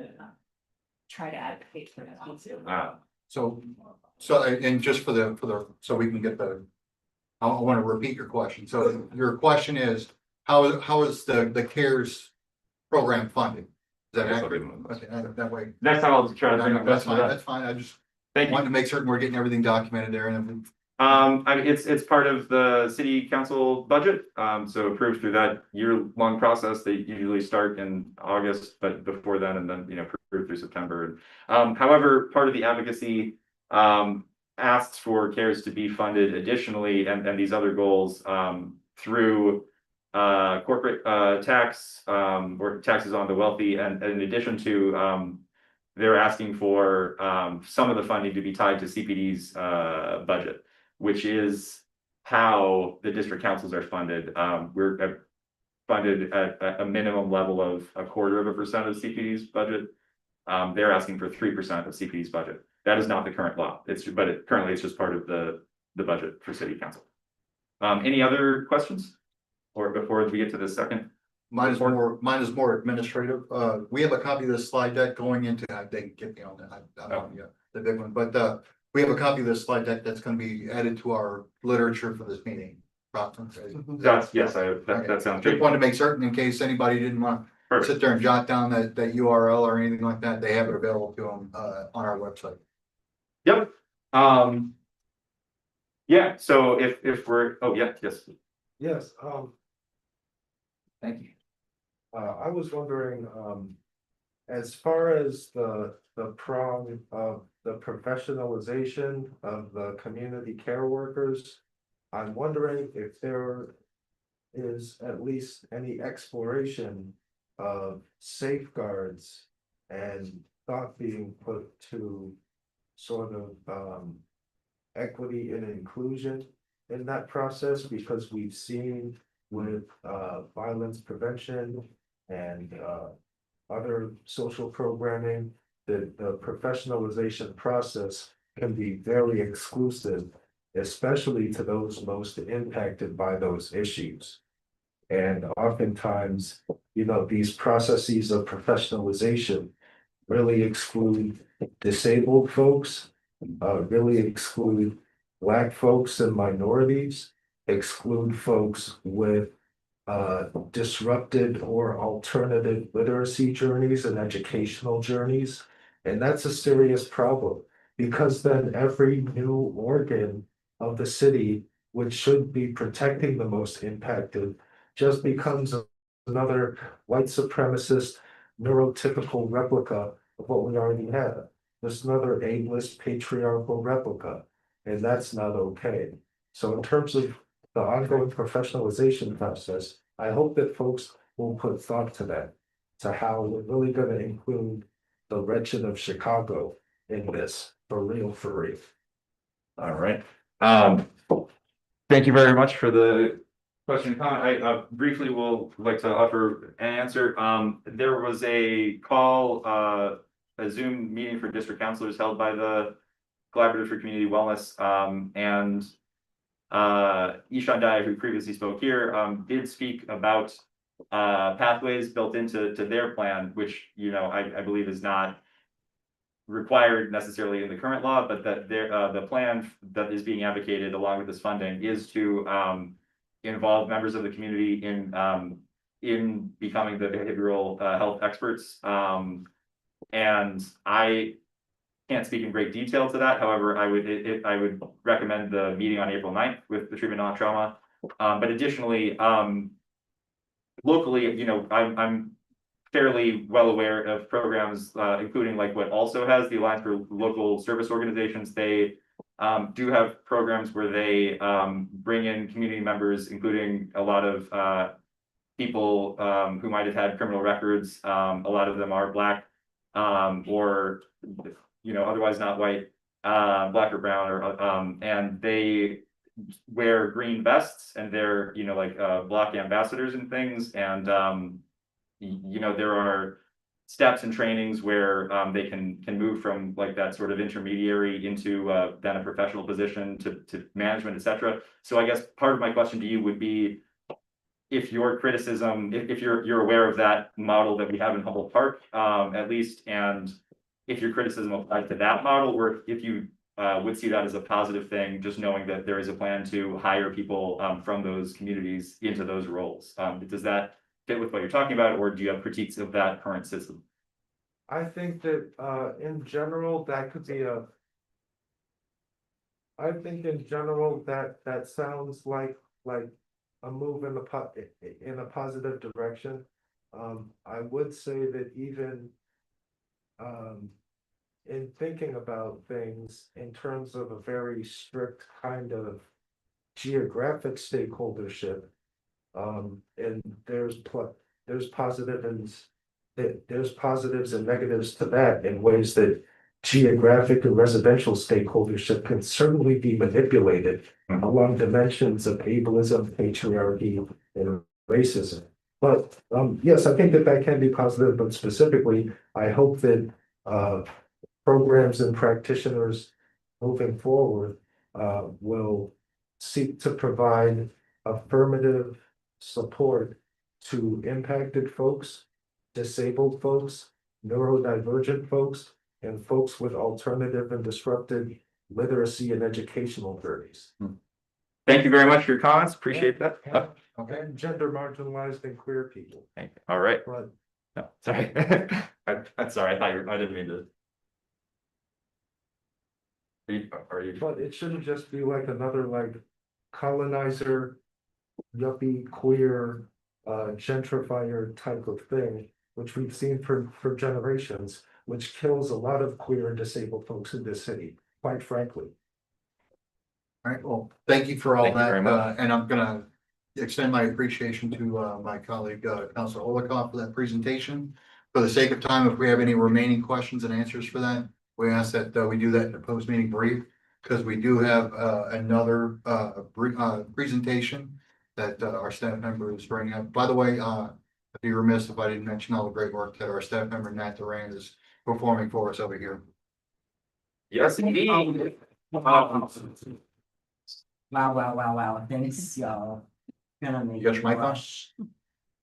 try to advocate for that? So, and just for the, so we can get the, I want to repeat your question. So your question is, how is the CARES program funded? Is that Yes, I'll accurate? give them those. Okay, that way. Next time I'll try to bring the That's question fine, up. that's fine. I just Thank you. wanted to make certain we're getting everything documented there and I mean, it's part of the city council budget, so approved through that year-long process. They usually start in August, but before then, and then, you know, approved through September. However, part of the advocacy, asks for CARES to be funded additionally, and these other goals, through corporate tax, or taxes on the wealthy, and in addition to, they're asking for some of the funding to be tied to CPD's budget, which is how the district councils are funded. We're funded at a minimum level of 0.25% of CPD's budget. They're asking for 3% of CPD's budget. That is not the current law. Currently it's just part of the budget for city council. Any other questions? Or before we get to the second? mine is more administrative. We have a copy of this slide deck going into, they can get me on that. I'm on the big one, but we have a copy of this slide deck that's going to be added to our literature for this meeting. Yes, that sounds Just great. wanted to make certain in case anybody didn't want to Perfect. sit there and jot down that URL or anything like that, they have it available to them on our website. Yep. Yeah, so if we're, oh, yeah, yes. Yes, Thank you. I was wondering, as far as the prong of the professionalization of the community care workers, I'm wondering if there is at least any exploration of safeguards and thought being put to sort of equity and inclusion in that process, because we've seen with violence prevention and other social programming that the professionalization process can be very exclusive, especially to those most impacted by those issues. And oftentimes, you know, these processes of professionalization really exclude disabled folks, really exclude Black folks and minorities, exclude folks with disrupted or alternative literacy journeys and educational journeys. And that's a serious problem, because then every new organ of the city, which should be protecting the most impacted, just becomes another white supremacist neurotypical replica of what we already have. Just another ableist patriarchal replica, and that's not okay. So in terms of the ongoing professionalization process, I hope that folks will put thought to that, to how we're really going to include the wretched of Chicago in this, for real, for real. All right. Thank you very much for the question and comment. I briefly will like to offer an answer. There was a call, a Zoom meeting for district councilors held by the Collaborative for Community Wellness, and Ishan Dai, who previously spoke here, did speak about pathways built into their plan, which, you know, I believe is not required necessarily in the current law, but that the plan that is being advocated along with this funding is to involve members of the community in becoming the behavioral health experts. And I can't speak in great detail to that. However, I would recommend the meeting on April 9th with the treatment non-trauma. But additionally, locally, you know, I'm fairly well aware of programs, including like what also has the Alliance for Local Service Organizations. They do have programs where they bring in community members, including a lot of people who might have had criminal records. A lot of them are Black or otherwise not white, Black or brown, or and they wear green vests and they're like Black ambassadors and things. And there are steps and trainings where they can move from like that sort of intermediary into then a professional position to management, etc. So I guess part of my question to you would be, if your criticism, if you're aware of that model that we have in Humboldt Park, at least, and if your criticism applies to that model, or if you would see that as a positive thing, just knowing that there is a plan to hire people from those communities into those roles. Does that fit with what you're talking about, or do you have critiques of that current system? I think that in general, that could be I think in general that sounds like a move in a positive direction. I would say that even in thinking about things in terms of a very strict kind of geographic stakeholdership, and there's positives and negatives to that in ways that geographic and residential stakeholdership can certainly be manipulated along dimensions of ableism, patriarchy, and racism. But yes, I think that can be positive, but specifically, I hope that programs and practitioners moving forward will seek to provide affirmative support to impacted folks, disabled folks, neurodivergent folks, and folks with alternative and disrupted literacy and educational journeys. Thank you very much for your comments. Appreciate that. Okay. And gender marginalized and queer people. Thank you. All right. But No, sorry. I'm sorry. I didn't mean to. Are you? But it shouldn't just be like another colonizer, yuppie, queer, gentrifier type of thing, which we've seen for generations, which kills a lot of queer and disabled folks in this city, quite frankly. All right, well, thank you for all Thank you that, very much. and I'm gonna extend my appreciation to my colleague, Councilor Holocaust, for that presentation. For the sake of time, if we have any remaining questions and answers for that, we ask that we do that in a post-meeting brief, because we do have another presentation that our staff member is bringing up. By the way, I'd be remiss if I didn't mention all the great work that our staff member Nat Duran is performing for us over here. Yes, indeed. Wow. Thanks, y'all. Gonna make You got your me mic on? rush.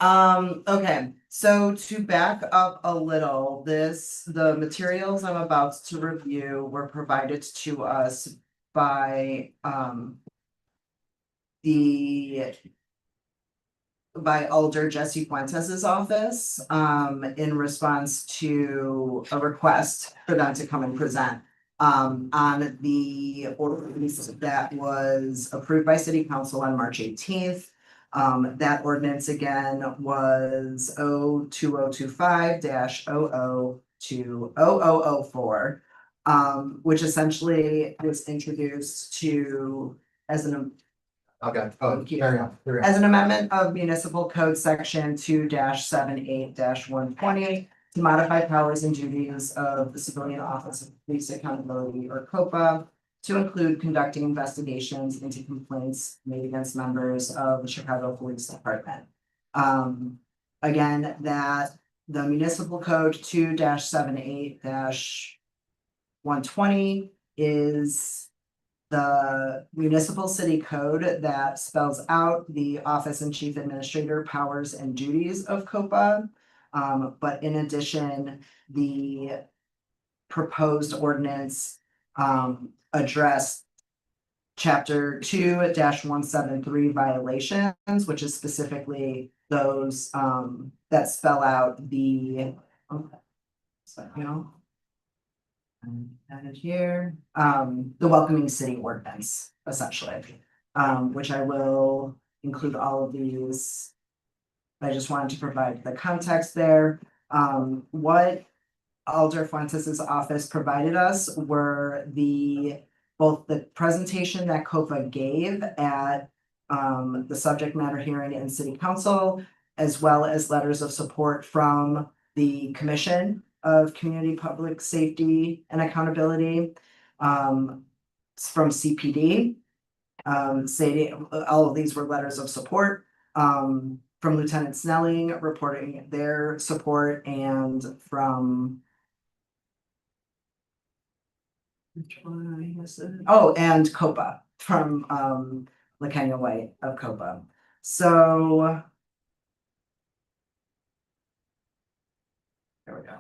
Okay, so to back up a little, the materials I'm about to review were provided to us by, by Alder Jesse Fuentes' office, in response to a request for them to come and present. On the ordinance that was approved by city council on March 18th. That ordinance again was 02025-00200004. Which essentially was introduced to as an Okay, Thank you. carry on. as an amendment of municipal code section 2-78-120 to modify powers and duties of the Civilian Office of Police Accountability, or COPA, to include conducting investigations into complaints made against members of the Chicago Police Department. Again, that the municipal code 2-78-120 is the municipal city code that spells out the office and chief administrator powers and duties of COPA. But in addition, the proposed ordinance address chapter 2-173 violations, which is specifically those that spell out the added here, the welcoming city ordinance, essentially, which I will include all of these. I just wanted to provide the context there. What Alder Fuentes' office provided us were the both the presentation that COPA gave at the subject matter hearing in city council, as well as letters of support from the Commission of Community Public Safety and Accountability, from CPD. Stating, all of these were letters of support, from Lieutenant Snelling reporting their support, and from which one was it? Oh, and COPA from LaKenya White of COPA. So there we go.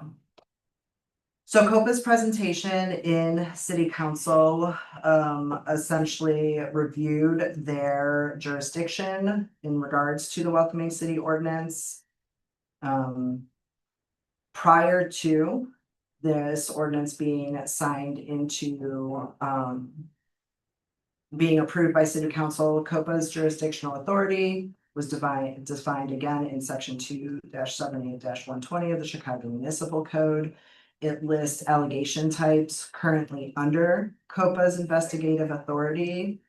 So COPA's presentation in city council essentially reviewed their jurisdiction in regards to the welcoming city ordinance. Prior to this ordinance being signed into being approved by city council, COPA's jurisdictional authority was defined again in section 2-78-120 of the Chicago Municipal Code. It lists allegation types currently under COPA's investigative authority.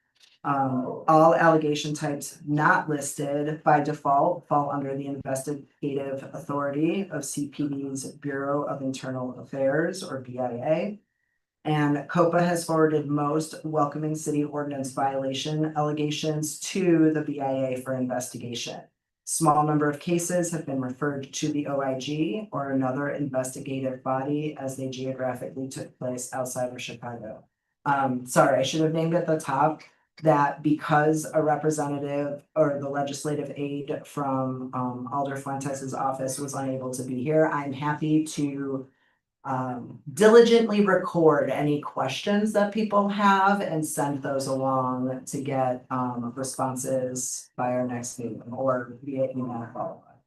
All allegation types not listed by default fall under the investigative authority of CPD's Bureau of Internal Affairs, or BIA. And COPA has forwarded most welcoming city ordinance violation allegations to the BIA for investigation. Small number of cases have been referred to the OIG or another investigative body as they geographically took place outside of Chicago. Sorry, I should have named at the top that because a representative or the legislative aide from Alder Fuentes' office was unable to be here, I'm happy to diligently record any questions that people have and send those along to get responses by our next meeting or via email follow-up.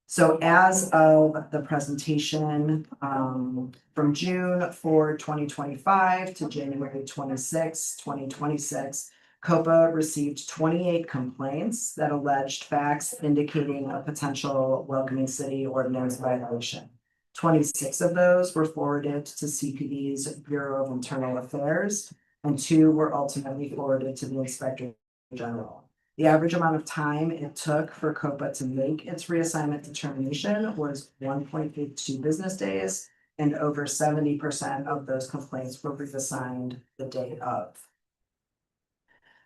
So as of the presentation from June 4, 2025 to January 26, 2026, COPA received 28 complaints that alleged facts indicating a potential welcoming city ordinance violation. 26 of those were forwarded to CPD's Bureau of Internal Affairs, and 2 were ultimately forwarded to the Inspector General. The average amount of time it took for COPA to make its reassignment determination was 1.82 business days, and over 70% of those complaints were reassigned the day of.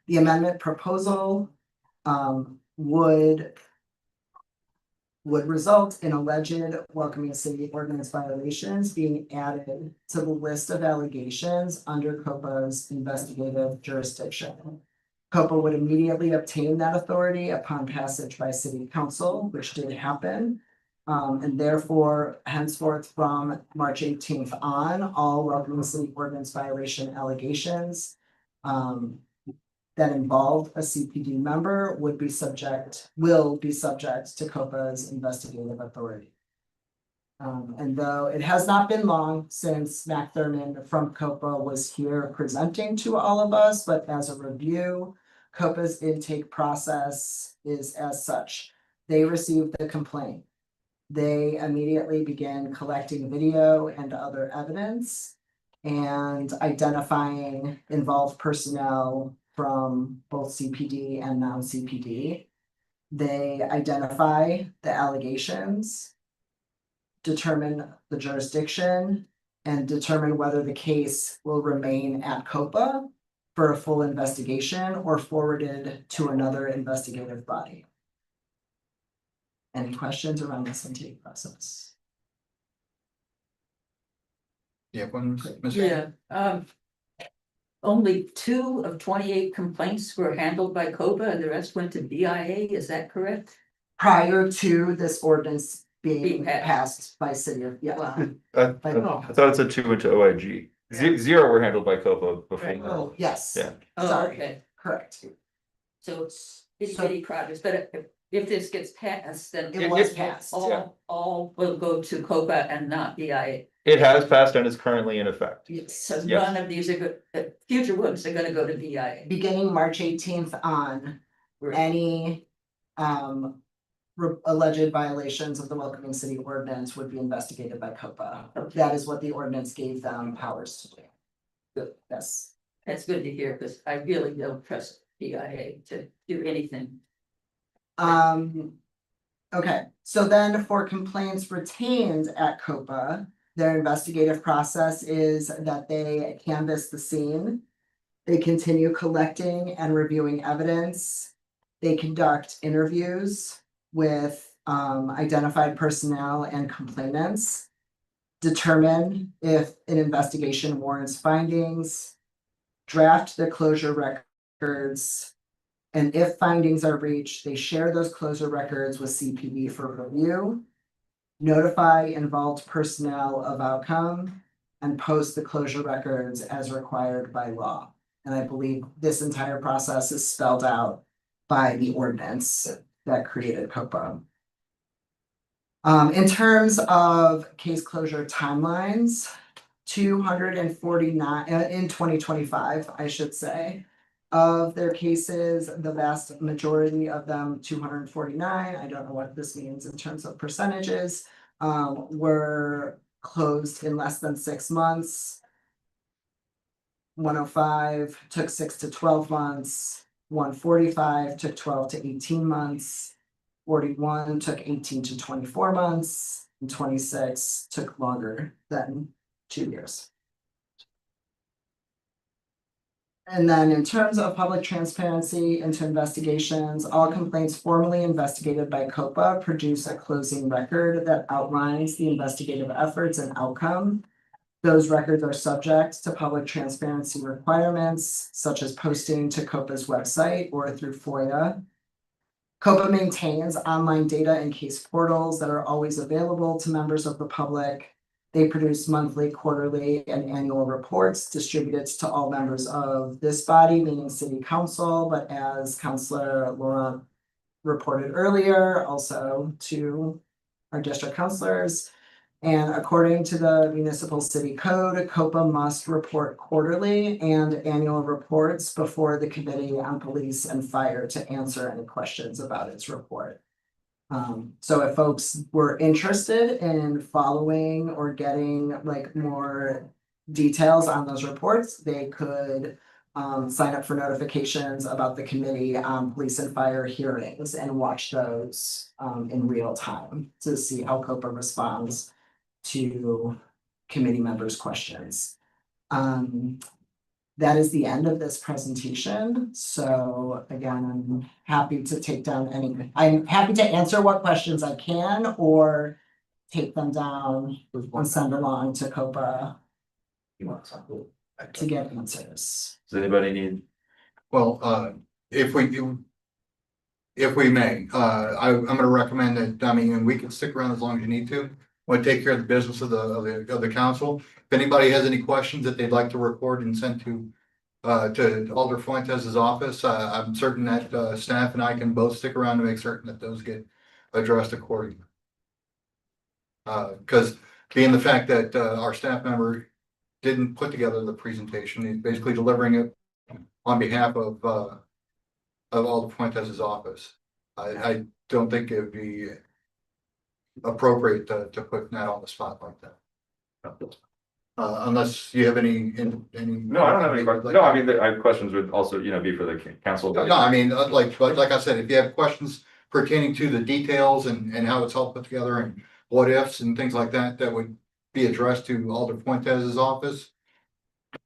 The amendment proposal would result in alleged welcoming city ordinance violations being added to the list of allegations under COPA's investigative jurisdiction. COPA would immediately obtain that authority upon passage by city council, which did happen. And therefore, henceforth from March 18th on, all welcoming city ordinance violation allegations that involve a CPD member will be subject to COPA's investigative authority. And though it has not been long since Mac Thurman from COPA was here presenting to all of us, but as a review, COPA's intake process is as such. They received the complaint. They immediately began collecting video and other evidence and identifying involved personnel from both CPD and non-CPD. They identify the allegations, determine the jurisdiction, and determine whether the case will remain at COPA for a full investigation or forwarded to another investigative body. Any questions around this intake process? Yeah, Only 2 of 28 complaints were handled by COPA and the rest went to BIA, is that correct? Prior to this ordinance being Being passed. passed by city, yeah. Wow. I thought it said 2 went to OIG. 0 were handled by COPA before. Right. Oh, yes. Yeah. Oh, Sorry, okay, correct. so it's bitty projects, but if this gets passed, then It was passed. all will go to COPA and not BIA. It has passed and is currently in effect. So Yes. none of these are good, future ones are gonna go to BIA. Beginning March 18th on, Right. any alleged violations of the welcoming city ordinance would be investigated by COPA. That is what the ordinance gave them powers to do. Yes. That's good to hear, because I really don't trust PIA to do anything. Okay, so then for complaints retained at COPA, their investigative process is that they canvass the scene. They continue collecting and reviewing evidence. They conduct interviews with identified personnel and complainants. Determine if an investigation warrants findings. Draft the closure records. And if findings are reached, they share those closure records with CPD for review. Notify involved personnel of outcome and post the closure records as required by law. And I believe this entire process is spelled out by the ordinance that created COPA. In terms of case closure timelines, 249 in 2025, I should say. Of their cases, the vast majority of them, 249, I don't know what this means in terms of percentages, were closed in less than 6 months. 105 took 6 to 12 months, 145 took 12 to 18 months, 41 took 18 to 24 months, and 26 took longer than 2 years. And then in terms of public transparency into investigations, all complaints formally investigated by COPA produce a closing record that outlines the investigative efforts and outcome. Those records are subject to public transparency requirements, such as posting to COPA's website or through FOIA. COPA maintains online data and case portals that are always available to members of the public. They produce monthly, quarterly, and annual reports distributed to all members of this body, meaning City Council, but as Councilor Laurent reported earlier, also to our district councilors. And according to the municipal city code, COPA must report quarterly and annual reports before the Committee on Police and Fire to answer any questions about its report. So if folks were interested in following or getting like more details on those reports, they could sign up for notifications about the Committee on Police and Fire hearings and watch those in real time to see how COPA responds to committee members' questions. That is the end of this presentation. So again, I'm happy to answer what questions I can or take them down and send along to COPA to get answers. Does anybody need? Well, if we may, I'm gonna recommend that, I mean, and we can stick around as long as you need to. Want to take care of the business of the council. If anybody has any questions that they'd like to record and send to Alder Fuentes' office, I'm certain that staff and I can both stick around to make certain that those get addressed accordingly. Because being the fact that our staff member didn't put together the presentation, he's basically delivering it on behalf of Alder Fuentes' office. I don't think it'd be appropriate to put that on the spot like that. Unless you have any. No, I don't have any questions. No, I mean, I have questions would also, be for the council. No, I mean, like I said, if you have questions pertaining to the details and how it's all put together and what ifs and things like that, that would be addressed to Alder Fuentes' office.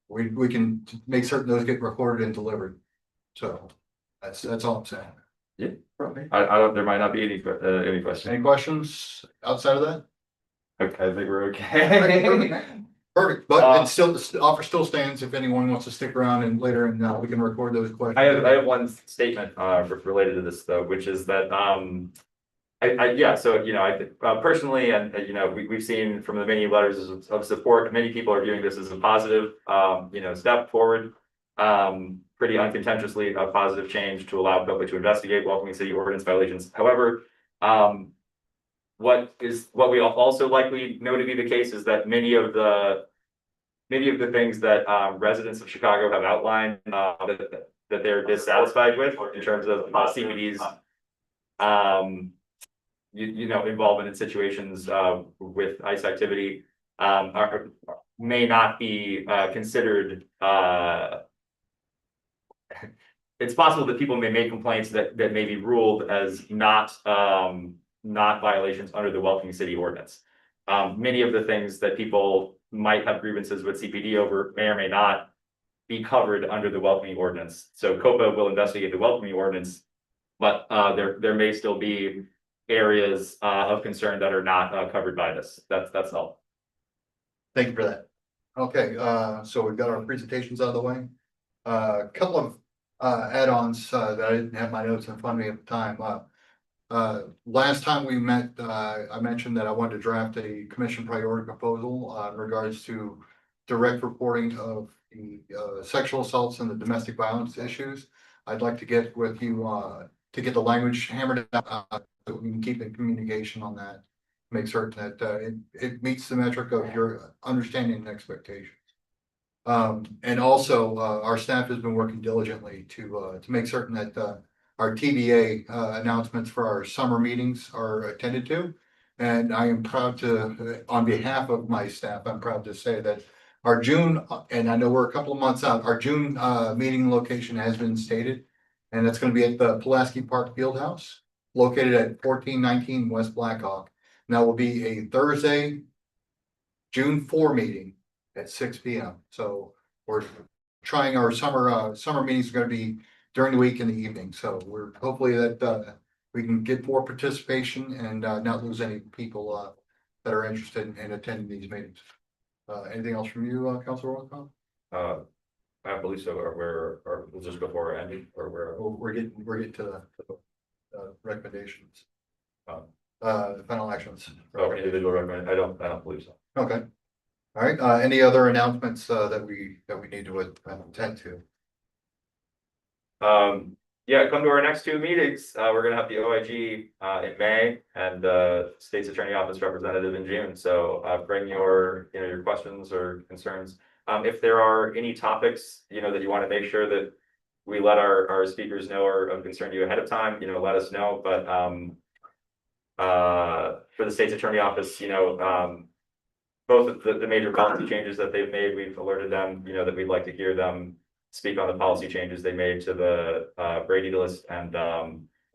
We can make certain those get recorded and delivered. So that's all I'm saying. Yeah, probably. I don't, there might not be any questions. Any questions outside of that? Okay, I think we're okay. Perfect, but it's still, the offer still stands if anyone wants to stick around and later and we can record those questions. I have one statement related to this though, which is that I personally, and we've seen from the many letters of support, many people are viewing this as a positive step forward. Pretty uncontentiously a positive change to allow COPA to investigate welcoming city ordinance violations. However, what we also likely know to be the case is that many of the things that residents of Chicago have outlined that they're dissatisfied with in terms of CBD's involvement in situations with ICE activity may not be considered it's possible that people may make complaints that may be ruled as not violations under the Welcoming City ordinance. Many of the things that people might have grievances with CPD over may or may not be covered under the welcoming ordinance. So COPA will investigate the welcoming ordinance, but there may still be areas of concern that are not covered by this. That's all. Thank you for that. Okay, so we've got our presentations out of the way. A couple of add-ons that I didn't have my notes in front of me at the time. Last time we met, I mentioned that I wanted to draft a commission priority proposal in regards to direct reporting of the sexual assaults and the domestic violence issues. I'd like to get with you to get the language hammered out so we can keep in communication on that. Make certain that it meets the metric of your understanding and expectations. And also, our staff has been working diligently to make certain that our TBA announcements for our summer meetings are attended to. And I am proud to, on behalf of my staff, I'm proud to say that our June, and I know we're a couple of months out, our June meeting location has been stated. And that's going to be at the Pulaski Park Fieldhouse, located at 1419 West Blackhawk. And that will be a Thursday, June 4 meeting at 6 p.m. So we're trying our summer meetings are going to be during the week in the evening. So we're hopefully that we can get more participation and not lose any people that are interested in attending these meetings. Anything else from you, Councilor Rothkopf? I believe so, or was this before Andy, or where? We're getting to the recommendations. Final actions. Okay, individual recommend, I don't believe so. Okay. All right, any other announcements that we need to attend to? Yeah, come to our next two meetings. We're gonna have the OIG in May and State's Attorney Office representative in June. So bring your your questions or concerns. If there are any topics that you want to make sure that we let our speakers know are of concern to you ahead of time, let us know. But for the State's Attorney Office, both of the major policy changes that they've made, we've alerted them, that we'd like to hear them speak on the policy changes they made to the Brady list and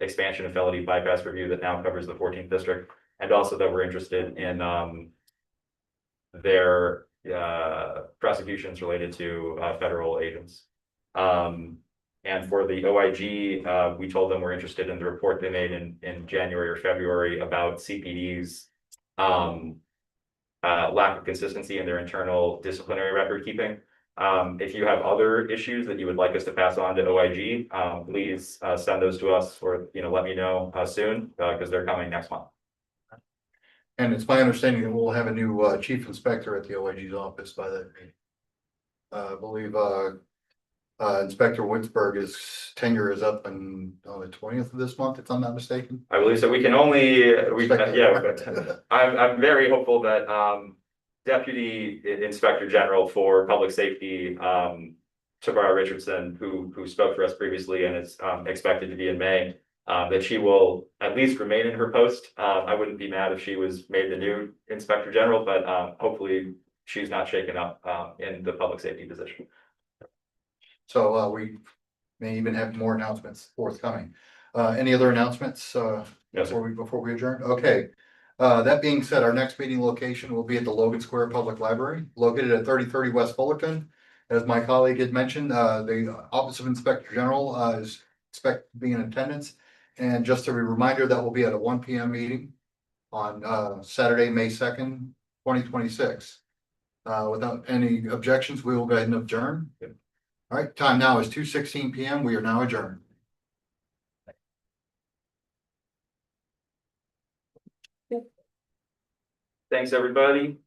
expansion of felony bypass review that now covers the 14th district, and also that we're interested in their prosecutions related to federal agents. And for the OIG, we told them we're interested in the report they made in January or February about CPD's lack of consistency in their internal disciplinary record keeping. If you have other issues that you would like us to pass on to OIG, please send those to us or let me know soon because they're coming next month. And it's my understanding that we'll have a new chief inspector at the OIG's office by that meeting. I believe Inspector Witzberg's tenure is up on the 20th of this month, if I'm not mistaken. I believe so. We can only but I'm very hopeful that Deputy Inspector General for Public Safety Tabara Richardson, who spoke for us previously and is expected to be in May, that she will at least remain in her post. I wouldn't be mad if she was made the new Inspector General, but hopefully she's not shaken up in the public safety position. So we may even have more announcements forthcoming. Any other announcements before we adjourn? Okay. That being said, our next meeting location will be at the Logan Square Public Library, located at 3030 West Fullerton. As my colleague had mentioned, the Office of Inspector General is expected to be in attendance. And just a reminder, that will be at a 1 p.m. meeting on Saturday, May 2nd, 2026. Without any objections, we will go ahead and adjourn. All right, time now is 2:16 p.m. We are now adjourned. Thanks, everybody.